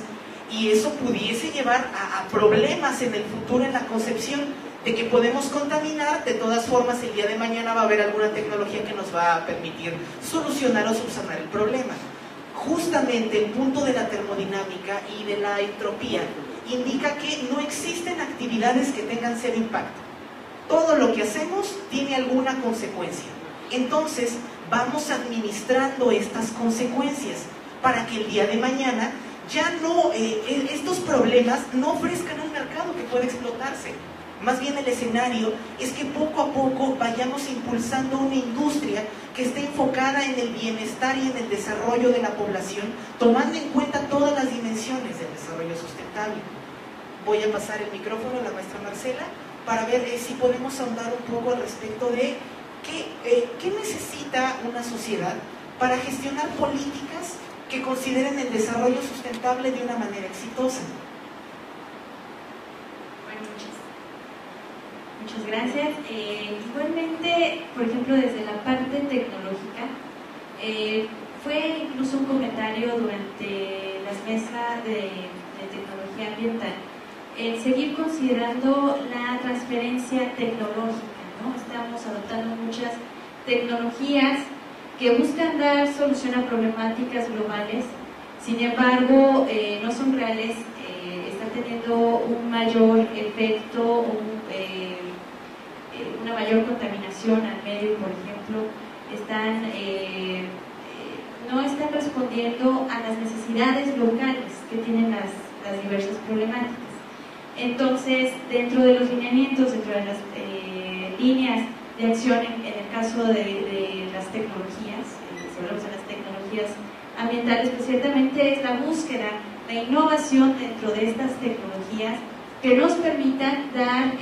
y eso pudiese llevar a problemas en el futuro en la concepción de que podemos contaminar. De todas formas, el día de mañana va a haber alguna tecnología que nos va a permitir solucionar o subsanar el problema. Justamente el punto de la termodinámica y de la entropía indica que no existen actividades que tengan cero impacto. Todo lo que hacemos tiene alguna consecuencia. Entonces, vamos administrando estas consecuencias para que el día de mañana ya no, estos problemas no ofrezcan un mercado que pueda explotarse. Más bien el escenario es que poco a poco vayamos impulsando una industria que esté enfocada en el bienestar y en el desarrollo de la población, tomando en cuenta todas las dimensiones del desarrollo sustentable. Voy a pasar el micrófono a la maestra Marcela para ver si podemos ahondar un poco al respecto de qué necesita una sociedad para gestionar políticas que consideren el desarrollo sustentable de una manera exitosa. Muchas gracias. Igualmente, por ejemplo, desde la parte tecnológica, fue incluso un comentario durante las mesas de tecnología ambiental, el seguir considerando la transferencia tecnológica, ¿no? Estamos adoptando muchas tecnologías que buscan dar solución a problemáticas globales, sin embargo, no son reales, están teniendo un mayor efecto, una mayor contaminación al medio, por ejemplo, no están respondiendo a las necesidades locales que tienen las diversas problemáticas. Entonces, dentro de los lineamientos, dentro de las líneas de acción, en el caso de las tecnologías, si hablamos de las tecnologías ambientales, pues ciertamente es la búsqueda, la innovación dentro de estas tecnologías que nos permitan dar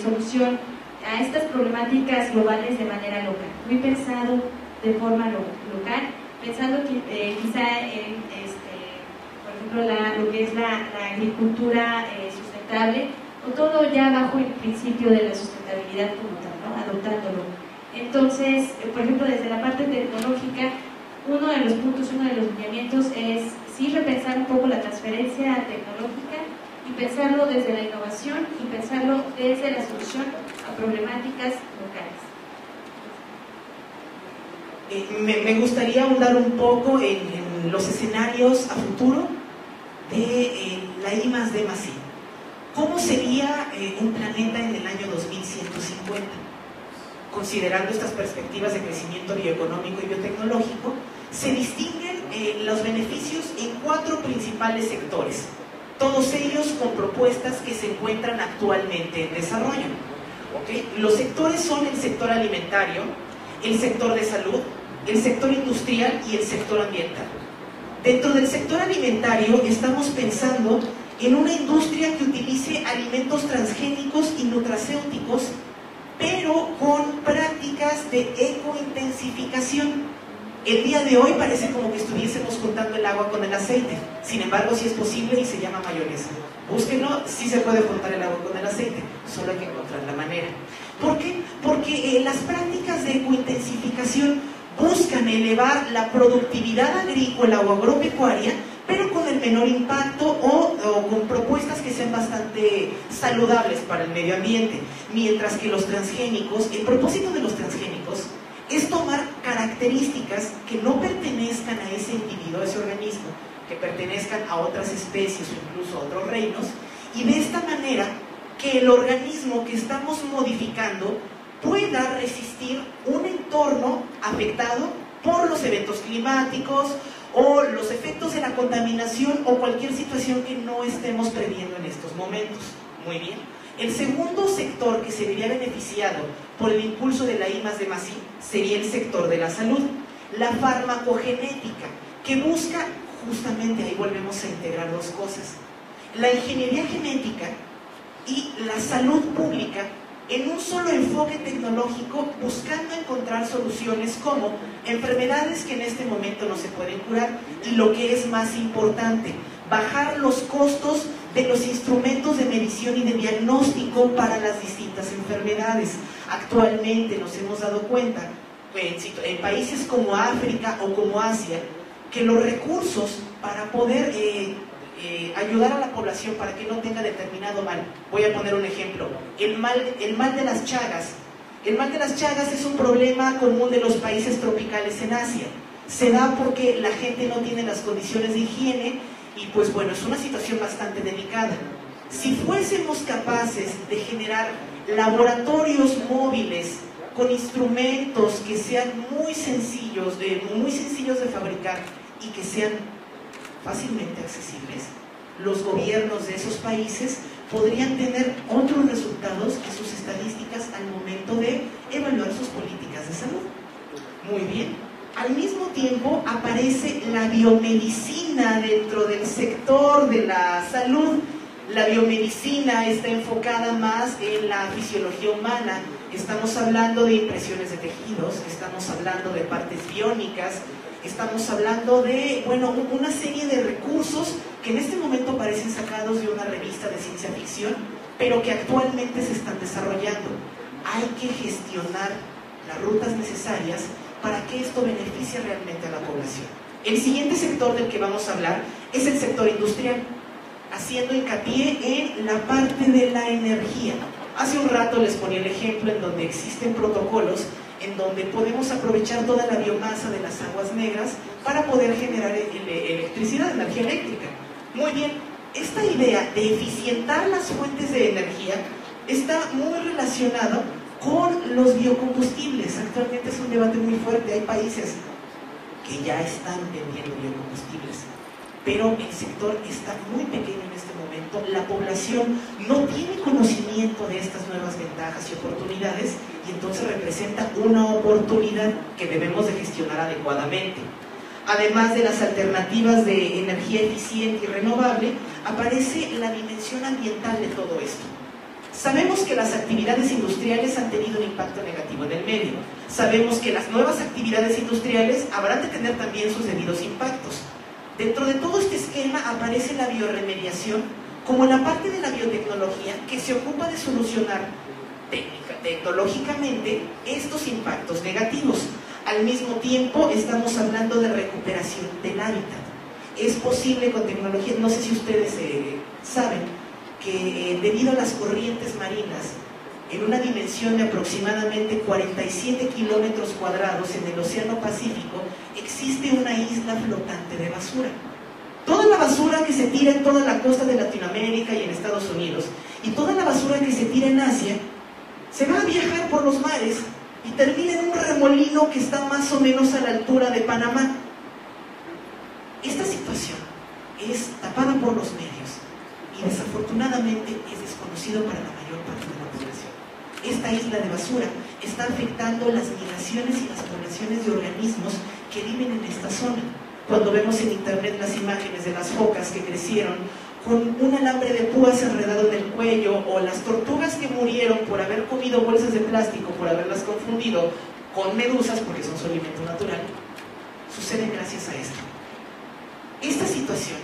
solución a estas problemáticas globales de manera local, muy pensado de forma local, pensando quizá en, por ejemplo, lo que es la agricultura sustentable, o todo ya bajo el principio de la sustentabilidad como tal, ¿no? Adoptándolo. Entonces, por ejemplo, desde la parte tecnológica, uno de los puntos, uno de los lineamientos es sí repensar un poco la transferencia tecnológica y pensarlo desde la innovación y pensarlo desde la solución a problemáticas locales. Me gustaría ahondar un poco en los escenarios a futuro de la I+D+I. ¿Cómo sería un planeta en el año 2150? Considerando estas perspectivas de crecimiento bioeconómico y biotecnológico, se distinguen los beneficios en 4 principales sectores, todos ellos con propuestas que se encuentran actualmente en desarrollo. ¿Okay? Los sectores son el sector alimentario, el sector de salud, el sector industrial y el sector ambiental. Dentro del sector alimentario estamos pensando en una industria que utilice alimentos transgénicos y nutracéuticos, pero con prácticas de ecointensificación. El día de hoy parece como que estuviésemos juntando el agua con el aceite, sin embargo sí es posible y se llama mayonesa. Búsquenlo, sí se puede juntar el agua con el aceite, solo hay que encontrar la manera. ¿Por qué? Porque las prácticas de ecointensificación buscan elevar la productividad agrícola o agropecuaria, pero con el menor impacto o con propuestas que sean bastante saludables para el medio ambiente. Mientras que los transgénicos, el propósito de los transgénicos es tomar características que no pertenezcan a ese individuo, a ese organismo, que pertenezcan a otras especies o incluso a otros reinos, y de esta manera que el organismo que estamos modificando pueda resistir un entorno afectado por los eventos climáticos o los efectos de la contaminación o cualquier situación que no estemos previendo en estos momentos. Muy bien. El segundo sector que se vería beneficiado por el impulso de la I+D+I sería el sector de la salud, la farmacogenética, que busca, justamente ahí volvemos a integrar dos cosas, la ingeniería genética y la salud pública en un solo enfoque tecnológico, buscando encontrar soluciones como enfermedades que en este momento no se pueden curar y, lo que es más importante, bajar los costos de los instrumentos de medición y de diagnóstico para las distintas enfermedades. Actualmente nos hemos dado cuenta en países como África o como Asia que los recursos para poder ayudar a la población para que no tenga determinado mal. Voy a poner un ejemplo, el mal de las Chagas. El mal de las Chagas es un problema común de los países tropicales en Asia. Se da porque la gente no tiene las condiciones de higiene y pues bueno, es una situación bastante delicada. Si fuésemos capaces de generar laboratorios móviles con instrumentos que sean muy sencillos de fabricar y que sean fácilmente accesibles, los gobiernos de esos países podrían tener otros resultados que sus estadísticas al momento de evaluar sus políticas de salud. Muy bien. Al mismo tiempo aparece la biomedicina dentro del sector de la salud. La biomedicina está enfocada más en la fisiología humana. Estamos hablando de impresiones de tejidos, estamos hablando de partes biónicas, estamos hablando de, bueno, una serie de recursos que en este momento parecen sacados de una revista de ciencia ficción, pero que actualmente se están desarrollando. Hay que gestionar las rutas necesarias para que esto beneficie realmente a la población. El siguiente sector del que vamos a hablar es el sector industrial, haciendo hincapié en la parte de la energía. Hace un rato les ponía el ejemplo en donde existen protocolos en donde podemos aprovechar toda la biomasa de las aguas negras para poder generar electricidad, energía eléctrica. Muy bien, esta idea de eficientar las fuentes de energía está muy relacionado con los biocombustibles. Actualmente es un debate muy fuerte, hay países que ya están vendiendo biocombustibles, pero el sector está muy pequeño en este momento, la población no tiene conocimiento de estas nuevas ventajas y oportunidades, y entonces representa una oportunidad que debemos de gestionar adecuadamente. Además de las alternativas de energía eficiente y renovable, aparece la dimensión ambiental de todo esto. Sabemos que las actividades industriales han tenido un impacto negativo en el medio. Sabemos que las nuevas actividades industriales habrán de tener también sus debidos impactos. Dentro de todo este esquema aparece la bioremediación como la parte de la biotecnología que se ocupa de solucionar tecnológicamente estos impactos negativos. Al mismo tiempo estamos hablando de recuperación del hábitat. Es posible con tecnología, no sé si ustedes saben, que debido a las corrientes marinas, en una dimensión de aproximadamente 47 kilómetros cuadrados en el Océano Pacífico, existe una isla flotante de basura. Toda la basura que se tira en toda la costa de Latinoamérica y en Estados Unidos, y toda la basura que se tira en Asia, se va a viajar por los mares y termina en un remolino que está más o menos a la altura de Panamá. Esta situación es tapada por los medios y desafortunadamente es desconocido para la mayor parte de la población. Esta isla de basura está afectando las migraciones y las poblaciones de organismos que viven en esta zona. Cuando vemos en internet las imágenes de las focas que crecieron con un alambre de púas enredado en el cuello, o las tortugas que murieron por haber comido bolsas de plástico, por haberlas confundido con medusas porque son su alimento natural, suceden gracias a esto. Esta situación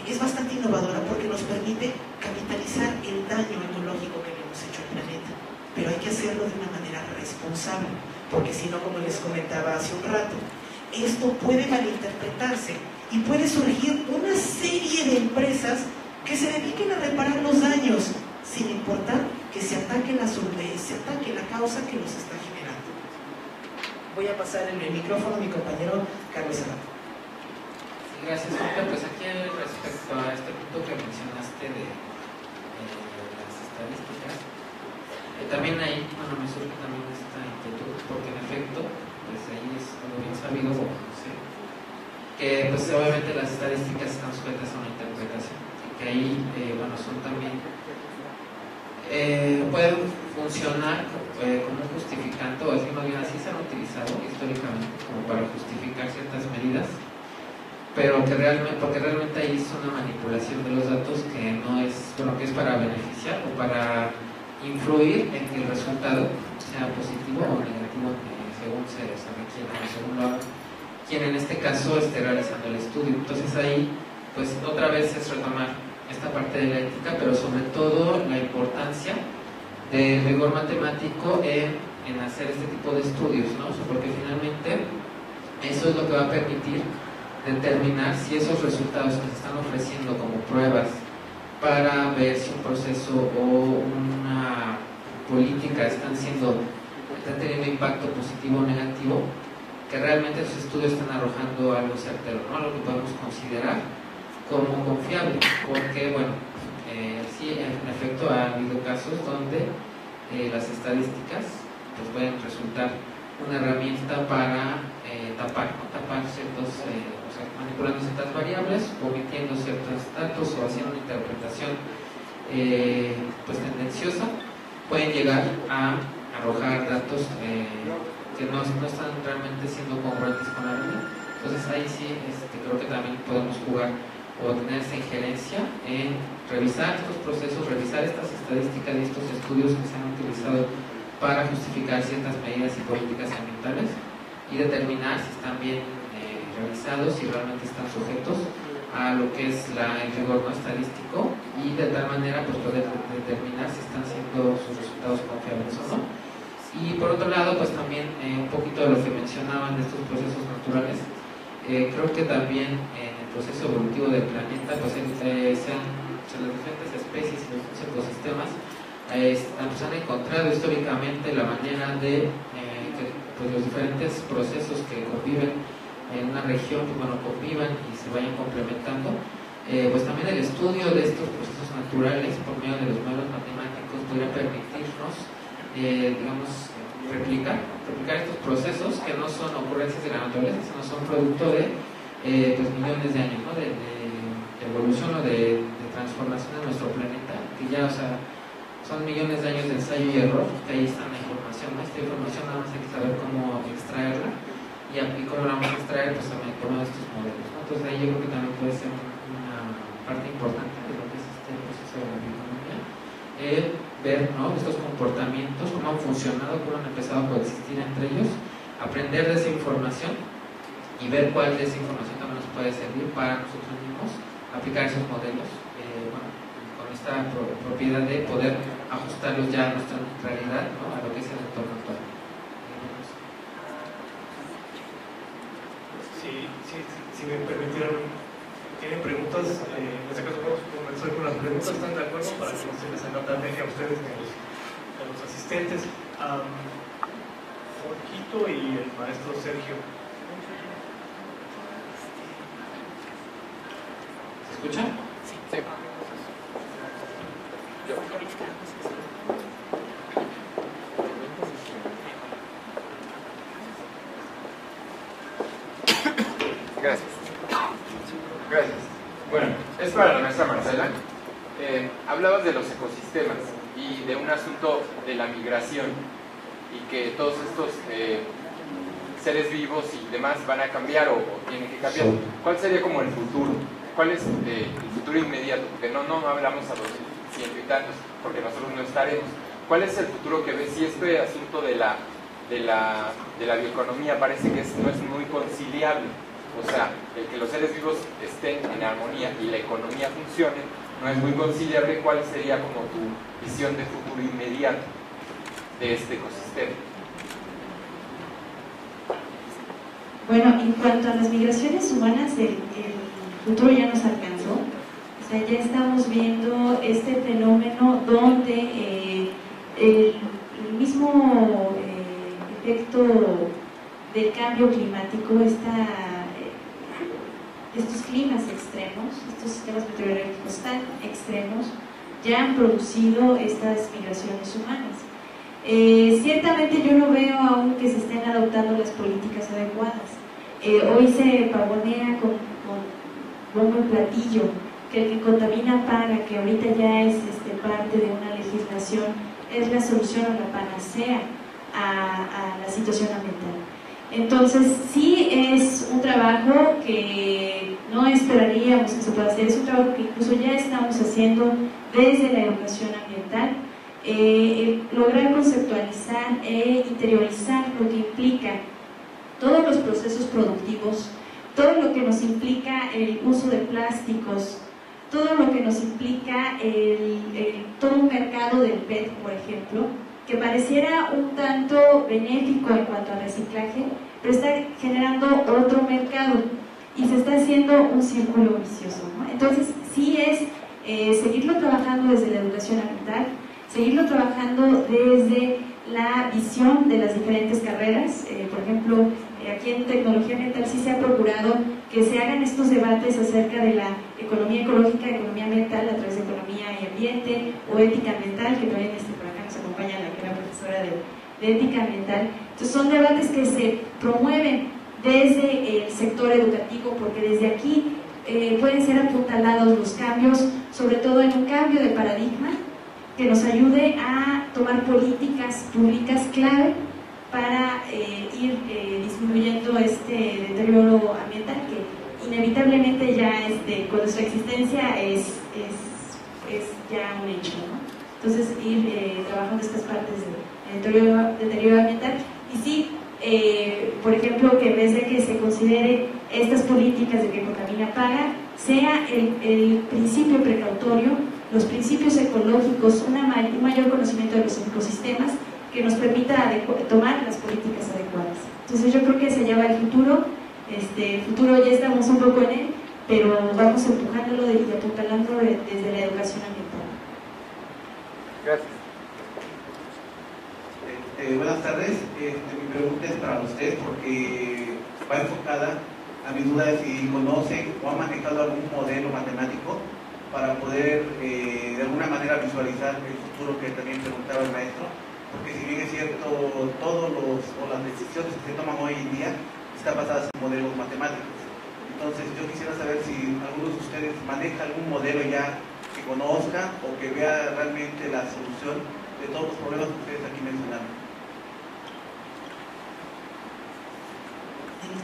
es bastante innovadora porque nos permite capitalizar el daño ecológico que le hemos hecho al planeta, pero hay que hacerlo de una manera responsable, porque si no, como les comentaba hace un rato, esto puede malinterpretarse y puede surgir una serie de empresas que se dediquen a reparar los daños sin importar que se ataque la causa que los está generando. Voy a pasar el micrófono a mi compañero Carlos Serrano. Gracias, Jorge. Pues aquí respecto a este punto que mencionaste de las estadísticas, también ahí, bueno, me surge también esta inquietud, porque en efecto, pues ahí es algo bien sabido, ¿sí?, que pues obviamente las estadísticas están sujetas a una interpretación, y que ahí, bueno, son también, pueden funcionar como un justificante, o decir más bien así se han utilizado históricamente como para justificar ciertas medidas, pero que realmente, porque realmente ahí es una manipulación de los datos que no es, bueno, que es para beneficiar o para influir en que el resultado sea positivo o negativo, según se requiera, según quien en este caso esté realizando el estudio. Entonces ahí, pues otra vez es retomar esta parte de la ética, pero sobre todo la importancia del rigor matemático en hacer este tipo de estudios, ¿no? Porque finalmente eso es lo que va a permitir determinar si esos resultados que se están ofreciendo como pruebas para ver si un proceso o una política están teniendo impacto positivo o negativo, que realmente esos estudios están arrojando algo certero, ¿no? Algo que podemos considerar como confiable, porque bueno, sí, en efecto ha habido casos donde las estadísticas pues pueden resultar una herramienta para tapar ciertos, manipulando ciertas variables, omitiendo ciertos datos o haciendo una interpretación pues tendenciosa, pueden llegar a arrojar datos que no están realmente siendo congruentes con la realidad. Entonces ahí sí creo que también podemos jugar o tener esa injerencia en revisar estos procesos, revisar estas estadísticas y estos estudios que se han utilizado para justificar ciertas medidas y políticas ambientales y determinar si están bien realizados, si realmente están sujetos a lo que es el rigor no estadístico, y de tal manera pues poder determinar si están siendo sus resultados confiables o no. Y por otro lado, pues también un poquito de lo que mencionaban de estos procesos naturales, creo que también en el proceso evolutivo del planeta, pues las diferentes especies y los ecosistemas pues han encontrado históricamente la manera de que pues, los diferentes procesos que conviven en una región, pues bueno, convivan y se vayan complementando. Pues también el estudio de estos procesos naturales por medio de los modelos matemáticos podría permitirnos digamos, replicar estos procesos que no son ocurrencias de la naturaleza, sino son producto de pues millones de años, ¿no? de evolución o de transformación de nuestro planeta, que ya, o sea, son millones de años de ensayo y error, que ahí está la información, ¿no? Esta información nada más hay que saber cómo extraerla, y cómo la vamos a extraer, pues también por medio de estos modelos, ¿no? Entonces ahí yo creo que también puede ser una parte importante de lo que es este proceso de la bioeconomía, ver, ¿no?, estos comportamientos, cómo han funcionado, cómo han empezado a coexistir entre ellos, aprender de esa información y ver cuál de esa información también nos puede servir para nosotros mismos aplicar esos modelos, bueno, con esta propiedad de poder ajustarlos ya a nuestra realidad, ¿no?, a lo que es el entorno actual. Si me permitieran, ¿tienen preguntas? En este caso vamos a comenzar con las preguntas. ¿Están de acuerdo? Para que no se les haga tarde a ustedes ni a los asistentes. Jorgito y el maestro Sergio. ¿Se escucha? Sí. Gracias. Bueno, es para la maestra Marcela. Hablabas de los ecosistemas y de un asunto de la migración y que todos estos seres vivos y demás van a cambiar o tienen que cambiar. ¿Cuál sería como el futuro? ¿Cuál es el futuro inmediato? Porque no hablamos a los ciento y tantos, porque nosotros no estaremos. ¿Cuál es el futuro que ves? Si este asunto de la bioeconomía parece que no es muy conciliable. O sea, el que los seres vivos estén en armonía y la economía funcione, no es muy conciliable. ¿Cuál sería como tu visión de futuro inmediato de este ecosistema? Bueno, en cuanto a las migraciones humanas, el futuro ya nos alcanzó. O sea, ya estamos viendo este fenómeno donde el mismo efecto del cambio climático, estos climas extremos, estos sistemas meteorológicos tan extremos, ya han producido estas migraciones humanas. Ciertamente yo no veo aún que se estén adoptando las políticas adecuadas. Hoy se pavonea con bombo y platillo que el que contamina paga, que ahorita ya es parte de una legislación, es la solución o la panacea a la situación ambiental. Entonces sí es un trabajo que no esperaríamos que se pueda hacer, es un trabajo que incluso ya estamos haciendo desde la educación ambiental, lograr conceptualizar e interiorizar lo que implica todos los procesos productivos, todo lo que nos implica el uso de plásticos, todo lo que nos implica todo un mercado del PET, por ejemplo, que pareciera un tanto benéfico en cuanto a reciclaje, pero está generando otro mercado y se está haciendo un círculo vicioso, ¿no? Entonces sí es seguirlo trabajando desde la educación ambiental, seguirlo trabajando desde la visión de las diferentes carreras. Por ejemplo, aquí en tecnología ambiental sí se ha procurado que se hagan estos debates acerca de la economía ecológica, economía ambiental a través de economía y ambiente, o ética ambiental, que también por acá nos acompaña la que era profesora de ética ambiental. Entonces son debates que se promueven desde el sector educativo, porque desde aquí pueden ser apuntalados los cambios, sobre todo en un cambio de paradigma que nos ayude a tomar políticas públicas clave para ir disminuyendo este deterioro ambiental que inevitablemente ya con nuestra existencia es ya un hecho, ¿no? Entonces ir trabajando estas partes de deterioro ambiental y sí, por ejemplo, que en vez de que se considere estas políticas de que contamina paga, sea el principio precautorio, los principios ecológicos, un mayor conocimiento de los ecosistemas que nos permita tomar las políticas adecuadas. Entonces yo creo que se lleva el futuro, el futuro ya estamos un poco en él, pero vamos empujándolo y apuntalándolo desde la educación ambiental. Gracias. Buenas tardes, mi pregunta es para ustedes porque va enfocada, a mi duda es si conocen o han manejado algún modelo matemático para poder de alguna manera visualizar el futuro que también preguntaba el maestro, porque si bien es cierto, las decisiones que se toman hoy en día están basadas en modelos matemáticos. Entonces yo quisiera saber si alguno de ustedes maneja algún modelo ya que conozca o que vea realmente la solución de todos los problemas que ustedes aquí mencionaron.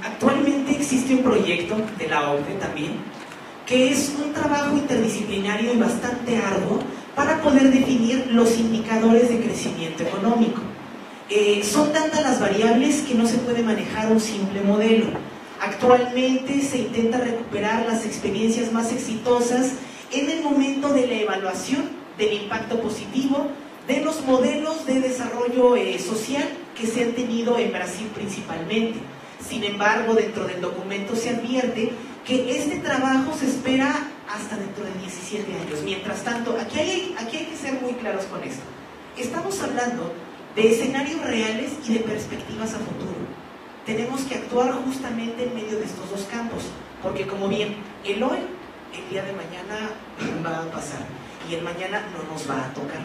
Actualmente existe un proyecto de la OCDE también, que es un trabajo interdisciplinario y bastante arduo para poder definir los indicadores de crecimiento económico. Son tantas las variables que no se puede manejar un simple modelo. Actualmente se intenta recuperar las experiencias más exitosas en el momento de la evaluación del impacto positivo de los modelos de desarrollo social que se han tenido en Brasil principalmente. Sin embargo, dentro del documento se advierte que este trabajo se espera hasta dentro de 17 años. Mientras tanto, aquí hay que ser muy claros con esto. Estamos hablando de escenarios reales y de perspectivas a futuro. Tenemos que actuar justamente en medio de estos dos campos, porque como bien, el hoy, el día de mañana va a pasar y el mañana no nos va a tocar.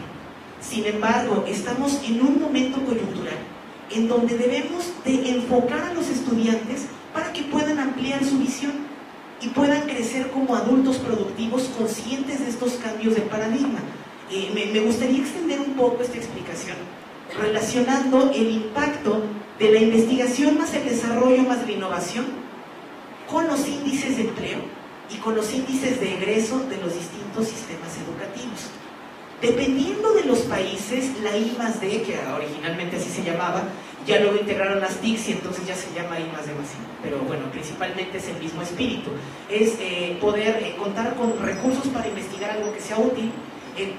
Sin embargo, estamos en un momento coyuntural en donde debemos de enfocar a los estudiantes para que puedan ampliar su visión y puedan crecer como adultos productivos conscientes de estos cambios de paradigma. Me gustaría extender un poco esta explicación relacionando el impacto de la investigación más el desarrollo más la innovación con los índices de empleo y con los índices de egreso de los distintos sistemas educativos. Dependiendo de los países, la I+D, que originalmente así se llamaba, ya luego integraron las TICs y entonces ya se llama I+D+I. Pero bueno, principalmente es el mismo espíritu. Es poder contar con recursos para investigar algo que sea útil,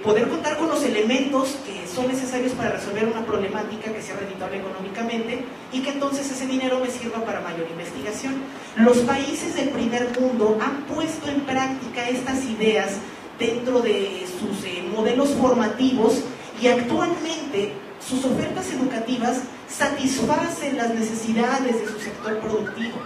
poder contar con los elementos que son necesarios para resolver una problemática que sea rentable económicamente y que entonces ese dinero me sirva para mayor investigación. Los países del primer mundo han puesto en práctica estas ideas dentro de sus modelos formativos y actualmente sus ofertas educativas satisfacen las necesidades de su sector productivo,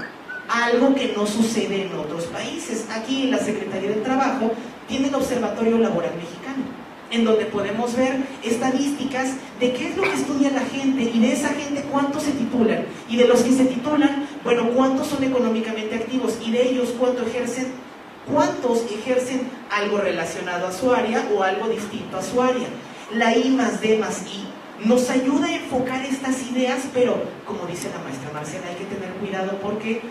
algo que no sucede en otros países. Aquí la Secretaría del Trabajo tiene el Observatorio Laboral Mexicano, en donde podemos ver estadísticas de qué es lo que estudia la gente y de esa gente cuántos se titulan y de los que se titulan, bueno, cuántos son económicamente activos y de ellos cuántos ejercen algo relacionado a su área o algo distinto a su área. La I+D+I nos ayuda a enfocar estas ideas, pero como dice la maestra Marcela, hay que tener cuidado porque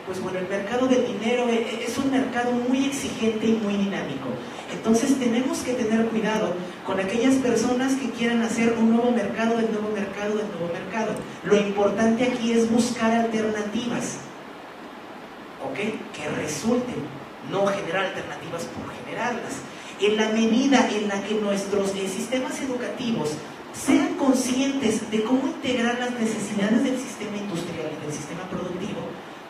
pues bueno, el mercado del dinero es un mercado muy exigente y muy dinámico. Entonces tenemos que tener cuidado con aquellas personas que quieran hacer un nuevo mercado del nuevo mercado del nuevo mercado. Lo importante aquí es buscar alternativas, ¿ok?, que resulten, no generar alternativas por generarlas. En la medida en la que nuestros sistemas educativos sean conscientes de cómo integrar las necesidades del sistema industrial y del sistema productivo,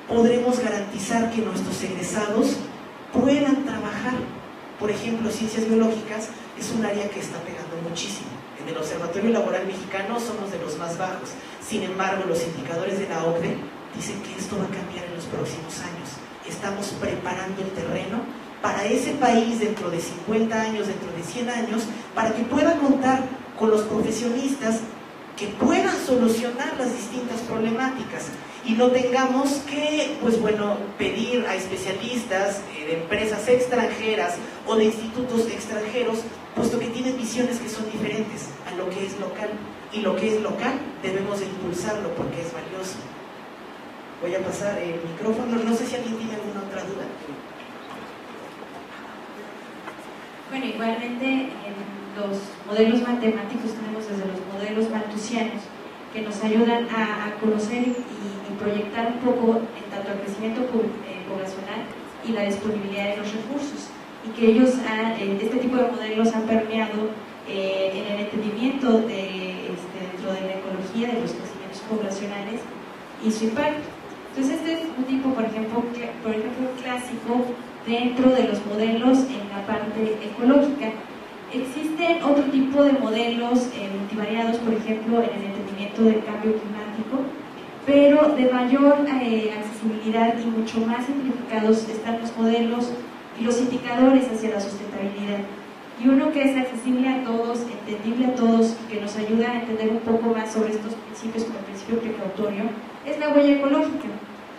podremos garantizar que nuestros egresados puedan trabajar. Por ejemplo, ciencias biológicas es un área que está pegando muchísimo. En el Observatorio Laboral Mexicano somos de los más bajos. Sin embargo, los indicadores de la OCDE dicen que esto va a cambiar en los próximos años. Estamos preparando el terreno para ese país dentro de 50 años, dentro de 100 años, para que pueda contar con los profesionistas que puedan solucionar las distintas problemáticas y no tengamos que, pues bueno, pedir a especialistas de empresas extranjeras o de institutos extranjeros, puesto que tienen visiones que son diferentes a lo que es local. Y lo que es local debemos de impulsarlo porque es valioso. Voy a pasar el micrófono, no sé si alguien tiene alguna otra duda. Bueno, igualmente en los modelos matemáticos tenemos desde los modelos malthusianos que nos ayudan a conocer y proyectar un poco en tanto el crecimiento poblacional y la disponibilidad de los recursos, y que ellos este tipo de modelos han permeado en el entendimiento dentro de la ecología de los crecimientos poblacionales y su impacto. Entonces este es un tipo, por ejemplo clásico dentro de los modelos en la parte ecológica. Existen otro tipo de modelos multivariados, por ejemplo, en el entendimiento del cambio climático, pero de mayor accesibilidad y mucho más simplificados están los modelos y los indicadores hacia la sustentabilidad. Y uno que es accesible a todos, entendible a todos, que nos ayuda a entender un poco más sobre estos principios como el principio precautorio, es la huella ecológica,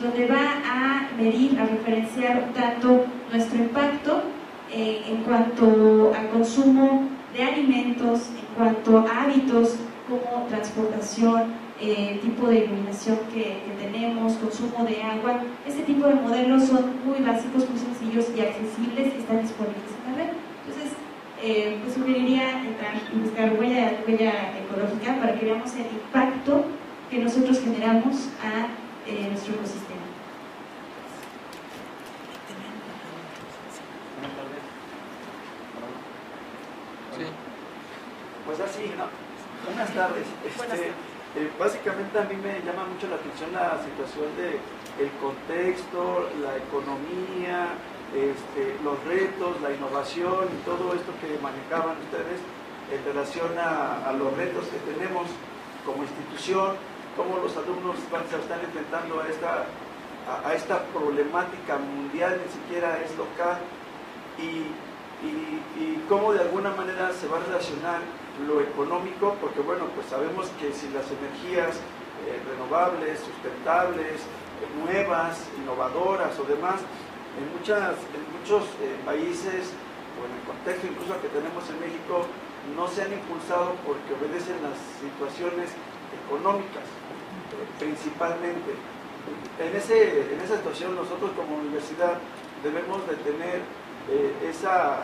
donde va a medir, a referenciar un tanto nuestro impacto en cuanto a consumo de alimentos, en cuanto a hábitos como transportación, tipo de iluminación que tenemos, consumo de agua. Este tipo de modelos son muy básicos, muy sencillos y accesibles, y están disponibles en la red. Entonces, pues sugeriría entrar y buscar huella ecológica para que veamos el impacto que nosotros generamos a nuestro ecosistema. Pues así, ¿no? Buenas tardes. Básicamente a mí me llama mucho la atención la situación del contexto, la economía, los retos, la innovación y todo esto que manejaban ustedes en relación a los retos que tenemos como institución, cómo los alumnos se están enfrentando a esta problemática mundial, ni siquiera es local, y cómo de alguna manera se va a relacionar lo económico, porque bueno, pues sabemos que si las energías renovables, sustentables, nuevas, innovadoras o demás, en muchos países, o en el contexto incluso que tenemos en México, no se han impulsado porque obedecen las situaciones económicas, principalmente. En esa situación nosotros como universidad debemos de tener esa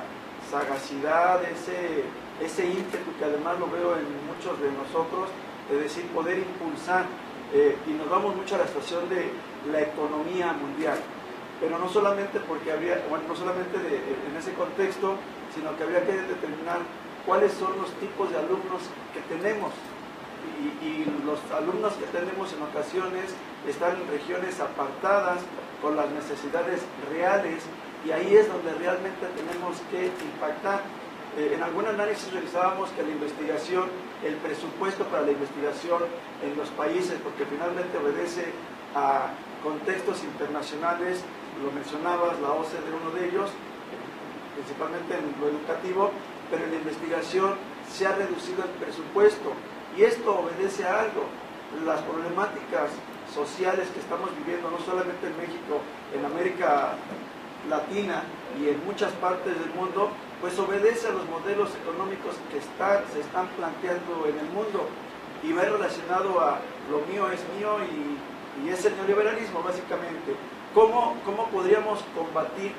sagacidad, ese ímpetu que además lo veo en muchos de nosotros, de decir, poder impulsar, y nos vamos mucho a la situación de la economía mundial, pero no solamente porque no solamente en ese contexto, sino que habría que determinar cuáles son los tipos de alumnos que tenemos, y los alumnos que tenemos en ocasiones están en regiones apartadas con las necesidades reales, y ahí es donde realmente tenemos que impactar. En algún análisis revisábamos que la investigación, el presupuesto para la investigación en los países, porque finalmente obedece a contextos internacionales, lo mencionabas, la OCDE de uno de ellos, principalmente en lo educativo, pero en la investigación se ha reducido el presupuesto, y esto obedece a algo: las problemáticas sociales que estamos viviendo, no solamente en México, en América Latina y en muchas partes del mundo, pues obedece a los modelos económicos que se están planteando en el mundo, y va relacionado a lo mío es mío, y es el neoliberalismo básicamente. ¿Cómo podríamos combatir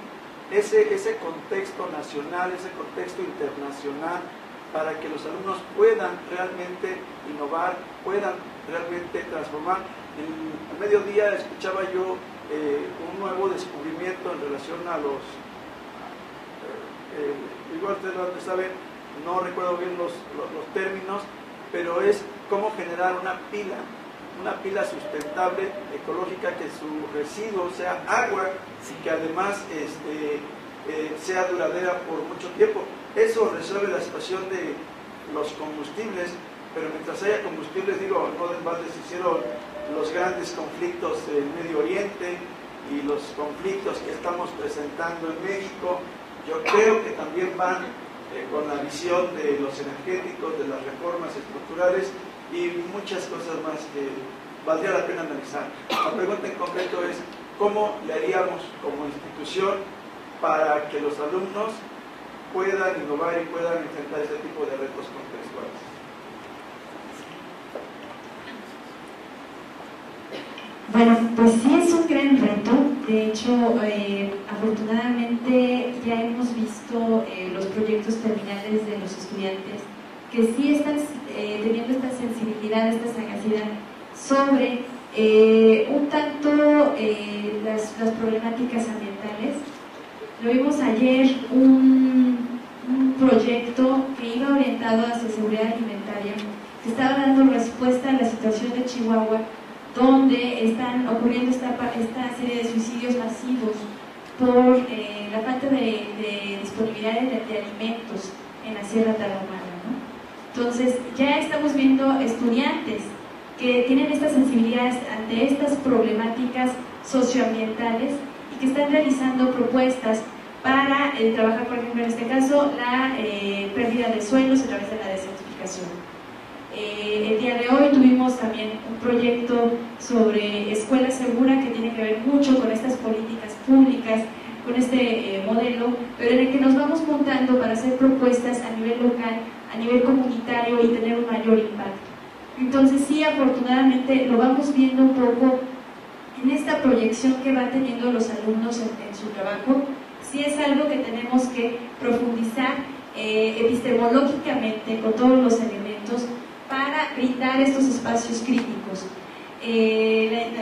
ese contexto nacional, ese contexto internacional, para que los alumnos puedan realmente innovar, puedan realmente transformar? Al mediodía escuchaba yo un nuevo descubrimiento en relación a igual ustedes lo saben, no recuerdo bien los términos, pero es cómo generar una pila sustentable, ecológica, que su residuo sea agua y que además sea duradera por mucho tiempo. Eso resuelve la situación de los combustibles, pero mientras haya combustibles, digo, no después se hicieron los grandes conflictos en Medio Oriente y los conflictos que estamos presentando en México. Yo creo que también van con la visión de los energéticos, de las reformas estructurales, y muchas cosas más que valdría la pena analizar. La pregunta en concreto es, ¿cómo le haríamos como institución para que los alumnos puedan innovar y puedan enfrentar este tipo de retos contextuales? Bueno, pues sí es un gran reto. De hecho, afortunadamente ya hemos visto los proyectos terminales de los estudiantes que sí están teniendo esta sensibilidad, esta sagacidad sobre un tanto las problemáticas ambientales. Lo vimos ayer, un proyecto que iba orientado hacia seguridad alimentaria, que estaba dando respuesta a la situación de Chihuahua, donde están ocurriendo esta serie de suicidios masivos por la falta de disponibilidad de alimentos en la Sierra Tarahumara, ¿no? Entonces ya estamos viendo estudiantes que tienen esta sensibilidad ante estas problemáticas socioambientales y que están realizando propuestas para trabajar, por ejemplo, en este caso, la pérdida de suelos a través de la desertificación. El día de hoy tuvimos también un proyecto sobre escuela segura que tiene que ver mucho con estas políticas públicas, con este modelo, pero en el que nos vamos montando para hacer propuestas a nivel local, a nivel comunitario y tener un mayor impacto. Entonces sí, afortunadamente lo vamos viendo un poco en esta proyección que van teniendo los alumnos en su trabajo. Sí es algo que tenemos que profundizar epistemológicamente con todos los elementos para brindar estos espacios críticos.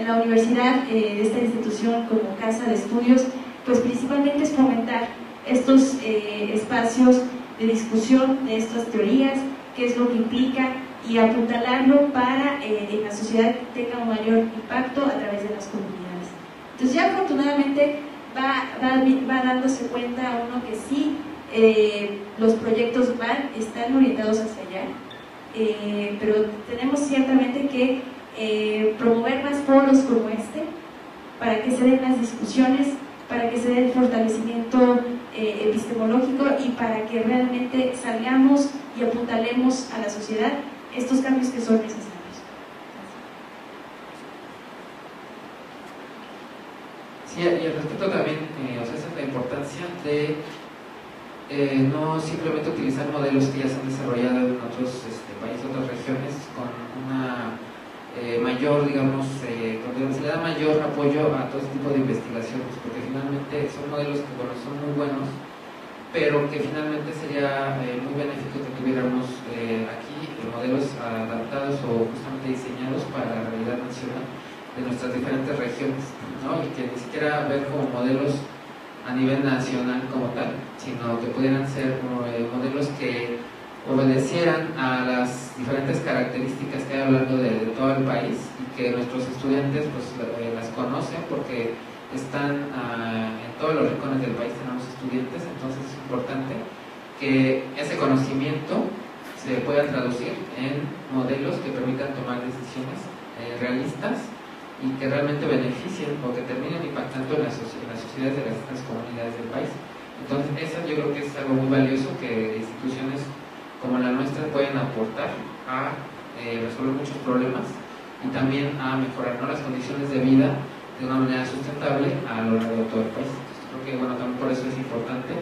La universidad de esta institución como casa de estudios, pues principalmente es fomentar estos espacios de discusión de estas teorías, qué es lo que implica, y apuntalarlo para en la sociedad tenga un mayor impacto a través de las comunidades. Entonces ya afortunadamente va dándose cuenta uno que sí, los proyectos están orientados hacia allá, pero tenemos ciertamente que promover más foros como este para que se den las discusiones, para que se dé el fortalecimiento epistemológico y para que realmente salgamos y apuntalemos a la sociedad estos cambios que son necesarios. Sí, y al respecto también, o sea, esa es la importancia de no simplemente utilizar modelos que ya se han desarrollado en otros países, otras regiones, con una mayor, digamos, donde se le da mayor apoyo a todo este tipo de investigaciones, porque finalmente son modelos que, bueno, son muy buenos, pero que finalmente sería muy benéfico que tuviéramos aquí modelos adaptados o justamente diseñados para la realidad nacional de nuestras diferentes regiones, ¿no? Y que ni siquiera ver como modelos a nivel nacional como tal, sino que pudieran ser modelos que obedecieran a las diferentes características que hay a lo largo de todo el país y que nuestros estudiantes pues las conocen porque están en todos los rincones del país, tenemos estudiantes, entonces es importante que ese conocimiento se pueda traducir en modelos que permitan tomar decisiones realistas y que realmente beneficien o que terminen impactando en las sociedades de las distintas comunidades del país. Entonces eso yo creo que es algo muy valioso que instituciones como la nuestra pueden aportar a resolver muchos problemas y también a mejorar, ¿no?, las condiciones de vida de una manera sustentable a lo largo de todo el país. Entonces, creo que, bueno, también por eso es importante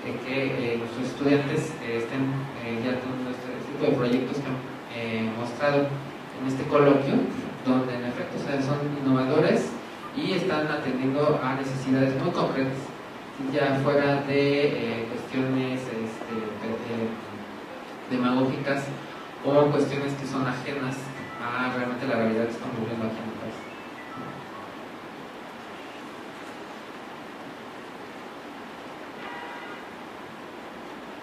que nuestros estudiantes estén ya teniendo este tipo de proyectos que han mostrado en este coloquio, donde en efecto, o sea, son innovadores y están atendiendo a necesidades muy concretas, ya fuera de cuestiones demagógicas o cuestiones que son ajenas a realmente la realidad que estamos viviendo aquí en el país.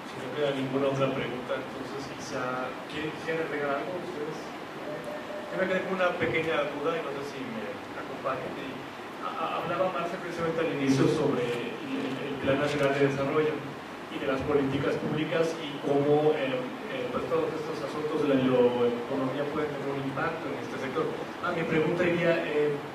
Si no queda ninguna otra pregunta, entonces quizá ¿quieren agregar algo ustedes? Yo me quedé con una pequeña duda y no sé si me acompañan. Hablaba Marce precisamente al inicio sobre el Plan Nacional de Desarrollo y de las políticas públicas y cómo pues todos estos asuntos de la bioeconomía pueden tener un impacto en este sector. Mi pregunta iría,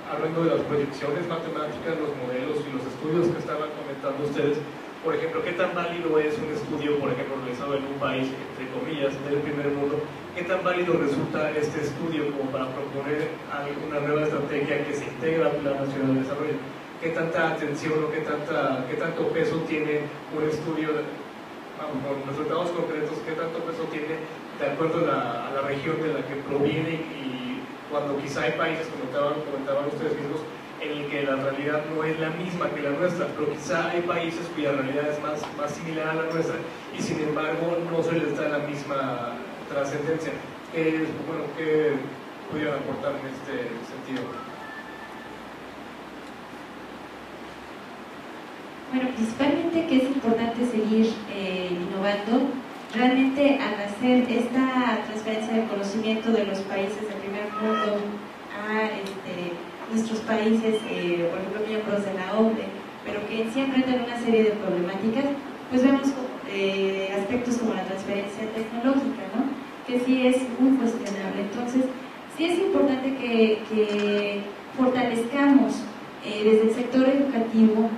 hablando de las proyecciones matemáticas, los modelos y los estudios que estaban comentando ustedes, Por ejemplo, ¿qué tan válido es un estudio, por ejemplo, realizado en un país, entre comillas, del primer mundo? ¿Qué tan válido resulta este estudio como para proponer alguna nueva estrategia que se integra al Plan Nacional de Desarrollo? ¿Qué tanta atención o qué tanto peso tiene un estudio, con resultados concretos, qué tanto peso tiene de acuerdo a la región de la que proviene, y cuando quizá hay países, como comentaban ustedes mismos, en el que la realidad no es la misma que la nuestra, pero quizá hay países cuya realidad es más similar a la nuestra y sin embargo no se les da la misma trascendencia? ¿Qué pudieran aportar en este sentido? Bueno, principalmente que es importante seguir innovando. Realmente al hacer esta transferencia de conocimiento de los países del primer mundo a nuestros países, por ejemplo, miembros de la OCDE, pero que sí enfrentan una serie de problemáticas, pues vemos aspectos como la transferencia tecnológica, ¿no? Que sí es muy cuestionable. Entonces, sí es importante que fortalezcamos desde el sector educativo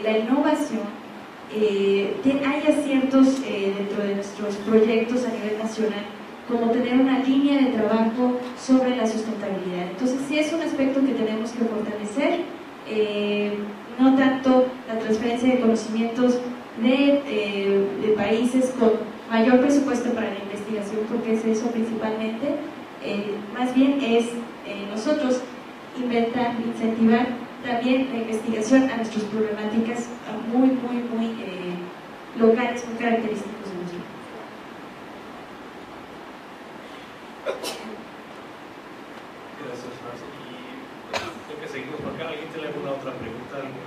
la innovación. Hay aciertos dentro de nuestros proyectos a nivel nacional, como tener una línea de trabajo sobre la sustentabilidad. Entonces sí es un aspecto que tenemos que fortalecer, no tanto la transferencia de conocimientos de países con mayor presupuesto para la investigación, porque es eso principalmente, más bien es nosotros inventar, incentivar también la investigación a nuestras problemáticas muy locales, muy característicos de nosotros. Gracias, Marce. Y creo que seguimos por acá. ¿Alguien tiene alguna otra pregunta, algún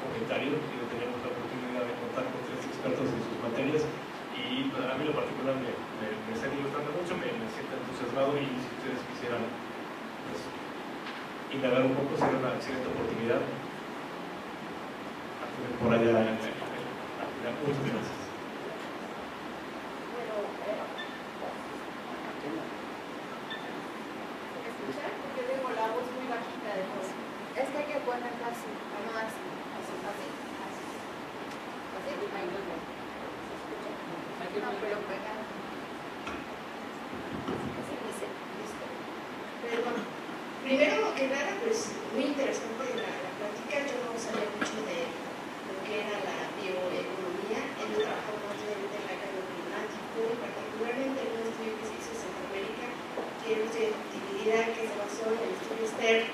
comentario? Tenemos la oportunidad de contar con 3 expertos en sus materias y a mí lo particular me está gustando mucho, me siento entusiasmado, y si ustedes quisieran pues, indagar un poco, sería una excelente oportunidad. Por allá, muchas gracias. ¿Escuchar? Porque tengo la voz muy bajita de voz. Es que hay que ponerla así, no así, ahí no me escucha. No, pero pegado. Perdón. Primero que nada, pues muy interesante la plática. Yo no sabía mucho de lo que era la bioeconomía. He trabajado más en el cambio climático, particularmente en un estudio que se hizo en Centroamérica, que era un estudio de actividad que se basó en el estudio Stern,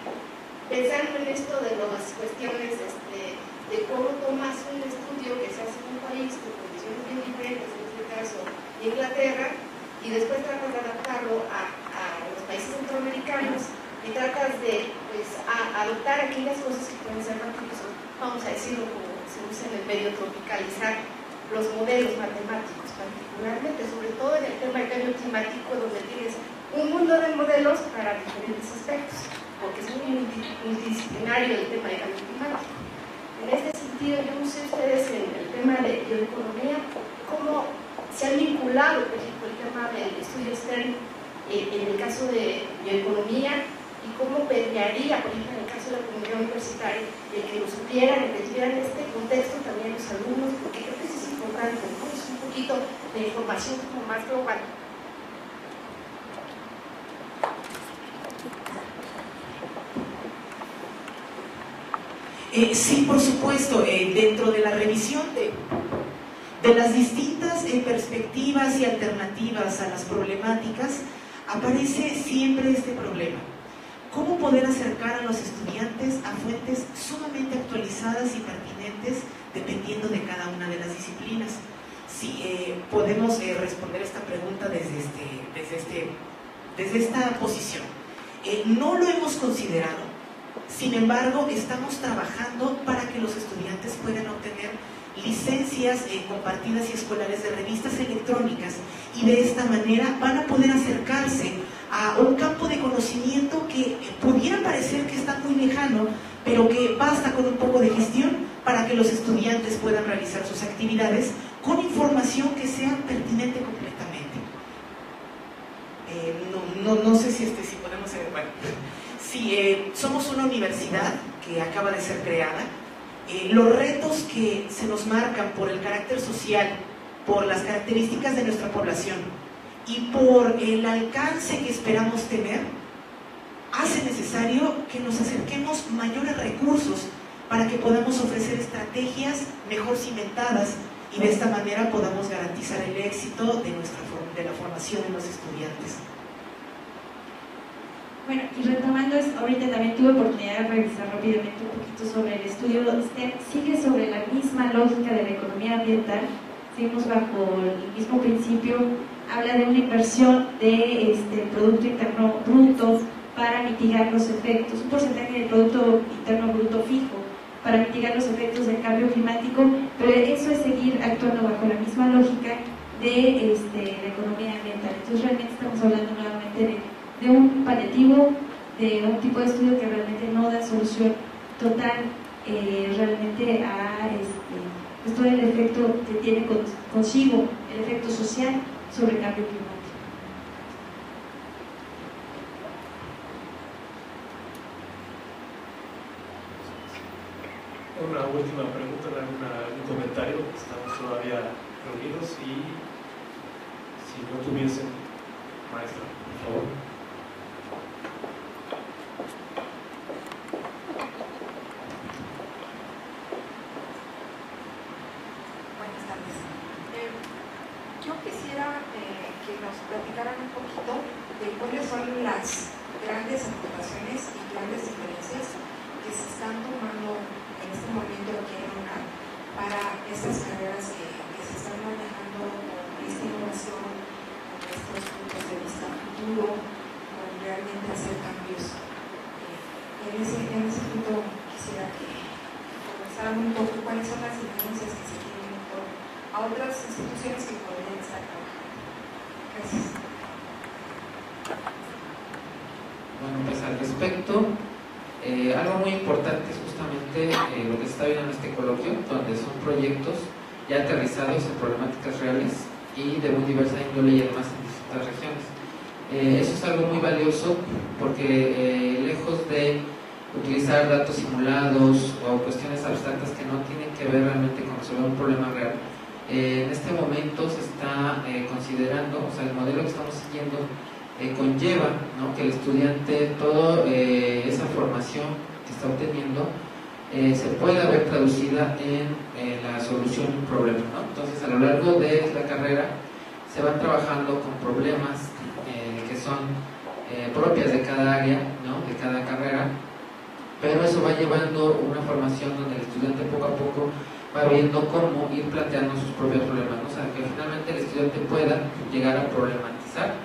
pensando en esto de las cuestiones de cómo tomas un estudio que se hace en un país con condiciones bien diferentes, en este caso Inglaterra, y después tratas de adaptarlo a los países centroamericanos y tratas de adoptar aquellas cosas que pueden ser rápidas, vamos a decirlo como se usa en el medio, tropicalizar los modelos matemáticos, particularmente, sobre todo en el tema del cambio climático, donde tienes un mundo de modelos para diferentes aspectos, porque es muy multidisciplinario el tema del cambio climático. En este sentido, yo no sé ustedes en el tema de bioeconomía, cómo se han vinculado, por ejemplo, el tema del estudio Stern en el caso de bioeconomía, y cómo permearía, por ejemplo, en el caso de la comunidad universitaria, el que lo supieran, el que tuvieran este contexto también los alumnos, porque creo que eso es importante, ¿no? Es un poquito de información como más global. Sí, por supuesto, dentro de la revisión de las distintas perspectivas y alternativas a las problemáticas, aparece siempre este problema. ¿Cómo poder acercar a los estudiantes a fuentes sumamente actualizadas y pertinentes dependiendo de cada una de las disciplinas? Sí, podemos responder esta pregunta desde esta posición. No lo hemos considerado. Sin embargo, estamos trabajando para que los estudiantes puedan obtener licencias compartidas y escolares de revistas electrónicas, y de esta manera van a poder acercarse a un campo de conocimiento que pudiera parecer que está muy lejano, pero que basta con un poco de gestión para que los estudiantes puedan realizar sus actividades con información que sea pertinente completamente. No sé si podemos... Bueno. Sí, somos una universidad que acaba de ser creada los retos que se nos marcan por el carácter social, por las características de nuestra población y por el alcance que esperamos tener, hace necesario que nos acerquemos mayores recursos para que podamos ofrecer estrategias mejor cimentadas y de esta manera podamos garantizar el éxito de la formación de los estudiantes. Bueno, y retomando esto, ahorita también tuve oportunidad de revisar rápidamente un poquito sobre el estudio STEM, sigue sobre la misma lógica de la economía ambiental, seguimos bajo el mismo principio, habla de una inversión de Producto Interno Bruto para mitigar los efectos, un porcentaje del Producto Interno Bruto fijo para mitigar los efectos del cambio climático, pero eso es seguir actuando bajo la misma lógica de la economía ambiental. Entonces realmente estamos hablando nuevamente de un paliativo, de un tipo de estudio que realmente no da solución total realmente a pues todo el efecto que tiene consigo, el efecto social sobre el cambio climático. Una última pregunta, un comentario, estamos todavía reunidos y si no tuviesen, maestra, por favor. Buenas tardes. Yo quisiera que nos platicaran un poquito de cuáles son las grandes aportaciones y grandes diferencias que se están tomando en este momento aquí en UNAM para estas carreras que se están manejando con esta innovación, con estos puntos de vista futuro, con realmente hacer cambios. En ese punto quisiera que conversaran un poco cuáles son las diferencias que se tienen a otras instituciones que podrían estar trabajando. Gracias. Bueno, pues al respecto, algo muy importante es justamente lo que se está viendo en este coloquio, donde son proyectos ya aterrizados en problemáticas reales y de muy diversa índole y además en distintas regiones. Eso es algo muy valioso porque lejos de utilizar datos simulados o cuestiones abstractas que no tienen que ver realmente con resolver un problema real, en este momento se está considerando, o sea, el modelo que estamos siguiendo conlleva, ¿no?, que el estudiante, toda esa formación que está obteniendo se pueda ver traducida en la solución de un problema, ¿no? Entonces, a lo largo de la carrera se van trabajando con problemas que son propias de cada área, ¿no?, de cada carrera, pero eso va llevando una formación donde el estudiante poco a poco va viendo cómo ir planteando sus propios problemas, ¿no? O sea, que finalmente el estudiante pueda llegar a problematizar,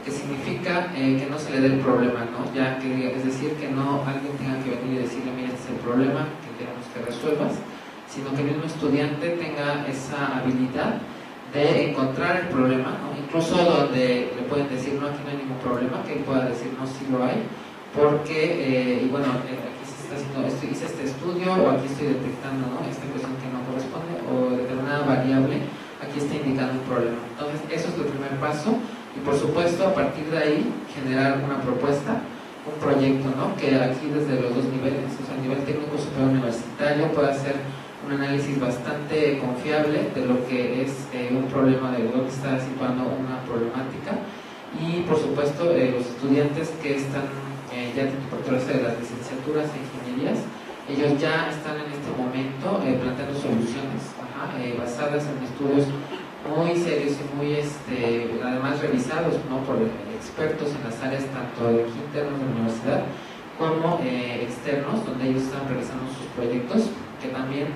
que significa que no se le dé el problema, ¿no? Ya que, es decir, que no alguien tenga que venir y decirle, mira, este es el problema que queremos que resuelvas, sino que el mismo estudiante tenga esa habilidad de encontrar el problema, ¿no? Incluso donde le pueden decir, no, aquí no hay ningún problema, que él pueda decir, no, sí lo hay, porque, y bueno, aquí se está haciendo esto, hice este estudio, o aquí estoy detectando, ¿no?, esta cuestión que no corresponde, o determinada variable, aquí está indicando un problema. Entonces, eso es el primer paso. Y por supuesto, a partir de ahí, generar una propuesta, un proyecto, ¿no?, que aquí desde los dos niveles, o sea, a nivel técnico superior universitario, pueda hacer un análisis bastante confiable de lo que es un problema, de lo que está situando una problemática, y por supuesto los estudiantes que están ya por de las licenciaturas e ingenierías, ellos ya están en este momento planteando soluciones basadas en estudios muy serios y muy además revisados, ¿no?, por expertos en las áreas tanto internos de la universidad como externos, donde ellos están realizando sus proyectos, que también,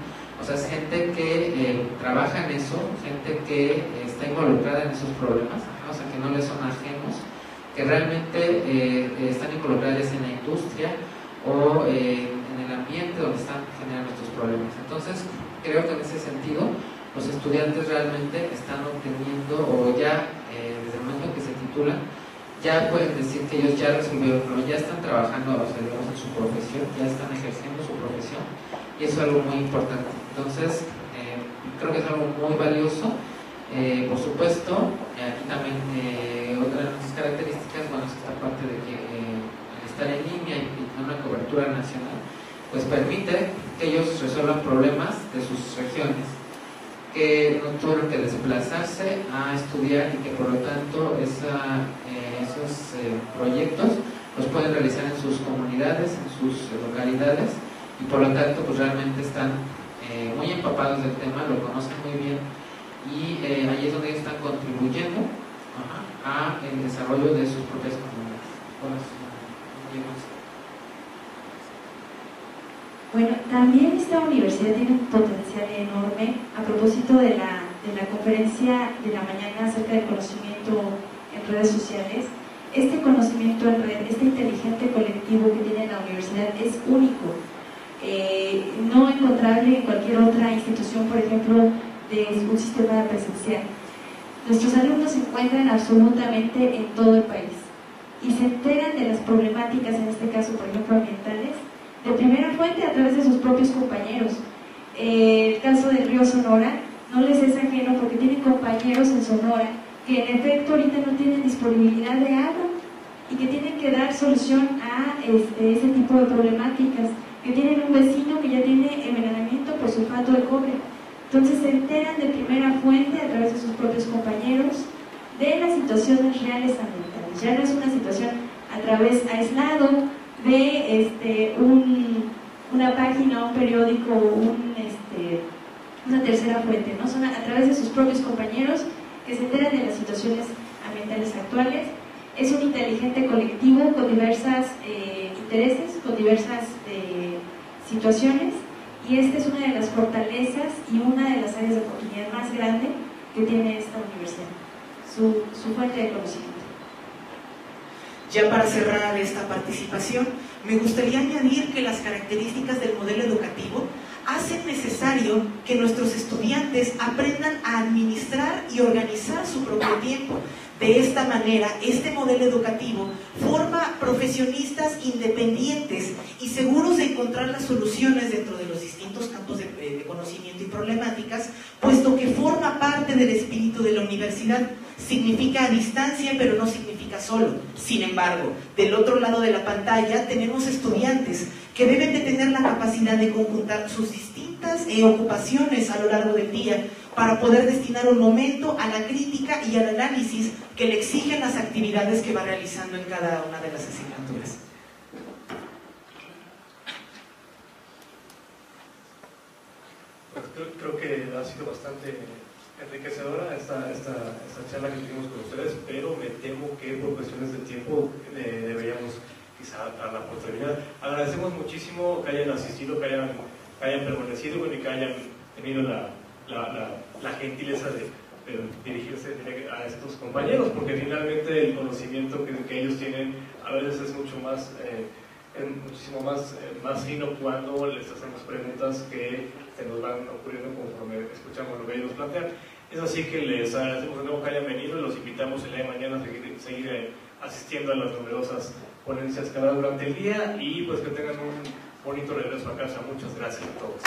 o sea, es gente que trabaja en eso, gente que está involucrada en esos problemas, o sea, que no les son ajenos, que realmente están involucradas en la industria o en el ambiente donde están generando estos problemas. Entonces, creo que en ese sentido los estudiantes realmente están obteniendo, o ya desde el momento en que se titulan, ya pueden decir que ellos ya resolvieron, pero ya están trabajando, o sea, digamos, en su profesión, ya están ejerciendo su profesión, y eso es algo muy importante. Entonces, creo que es algo muy valioso. Por supuesto, aquí también otra de nuestras características, bueno, es esta parte de que al estar en línea y tener una cobertura nacional, pues permite que ellos resuelvan problemas de sus regiones, que no tuvieron que desplazarse a estudiar y que por lo tanto esos proyectos los pueden realizar en sus comunidades, en sus localidades, y por lo tanto pues realmente están muy empapados del tema, lo conocen muy bien, y ahí es donde ellos están contribuyendo a el desarrollo de sus propias comunidades. Bueno, también esta universidad tiene un potencial enorme. A propósito de la conferencia de la mañana acerca del conocimiento en redes sociales, este conocimiento en red, este inteligente colectivo que tiene la universidad es único, no encontrable en cualquier otra institución, por ejemplo, de un sistema presencial. Nuestros alumnos se encuentran absolutamente en todo el país y se enteran de las problemáticas, en este caso, por ejemplo, ambientales, de primera fuente a través de sus propios compañeros. El caso del río Sonora no les es ajeno porque tienen compañeros en Sonora que en efecto ahorita no tienen disponibilidad de agua y que tienen que dar solución a ese tipo de problemáticas, que tienen un vecino que ya tiene envenenamiento por sulfato de cobre. Entonces se enteran de primera fuente a través de sus propios compañeros de las situaciones reales ambientales. Ya no es una situación a través aislado de una página, un periódico, una tercera fuente, ¿no? Son a través de sus propios compañeros que se enteran de las situaciones ambientales actuales. Es un inteligente colectivo con diversas intereses, con diversas situaciones, y esta es una de las fortalezas y una de las áreas de oportunidad más grande que tiene esta universidad, su fuente de conocimiento. Ya para cerrar esta participación, me gustaría añadir que las características del modelo educativo hacen necesario que nuestros estudiantes aprendan a administrar y organizar su propio tiempo. De esta manera, este modelo educativo forma profesionistas independientes y seguros de encontrar las soluciones dentro de los distintos campos de conocimiento y problemáticas, puesto que forma parte del espíritu de la universidad. Significa a distancia, pero no significa solo. Sin embargo, del otro lado de la pantalla tenemos estudiantes que deben de tener la capacidad de conjuntar sus distintas ocupaciones a lo largo del día para poder destinar un momento a la crítica y al análisis que le exigen las actividades que va realizando en cada una de las asignaturas. Pues creo que ha sido bastante enriquecedora esta charla que tuvimos con ustedes, pero me temo que por cuestiones de tiempo deberíamos quizá darla por terminada. Agradecemos muchísimo que hayan asistido, que hayan permanecido y que hayan tenido la gentileza de dirigirse a estos compañeros, porque finalmente el conocimiento que ellos tienen a veces es mucho más muchísimo más fino cuando les hacemos preguntas que se nos van ocurriendo conforme escuchamos lo que ellos plantean. Es así que les agradecemos de nuevo que hayan venido y los invitamos el día de mañana a seguir asistiendo a las numerosas ponencias que habrá durante el día, y pues que tengan un bonito regreso a casa. Muchas gracias a todos.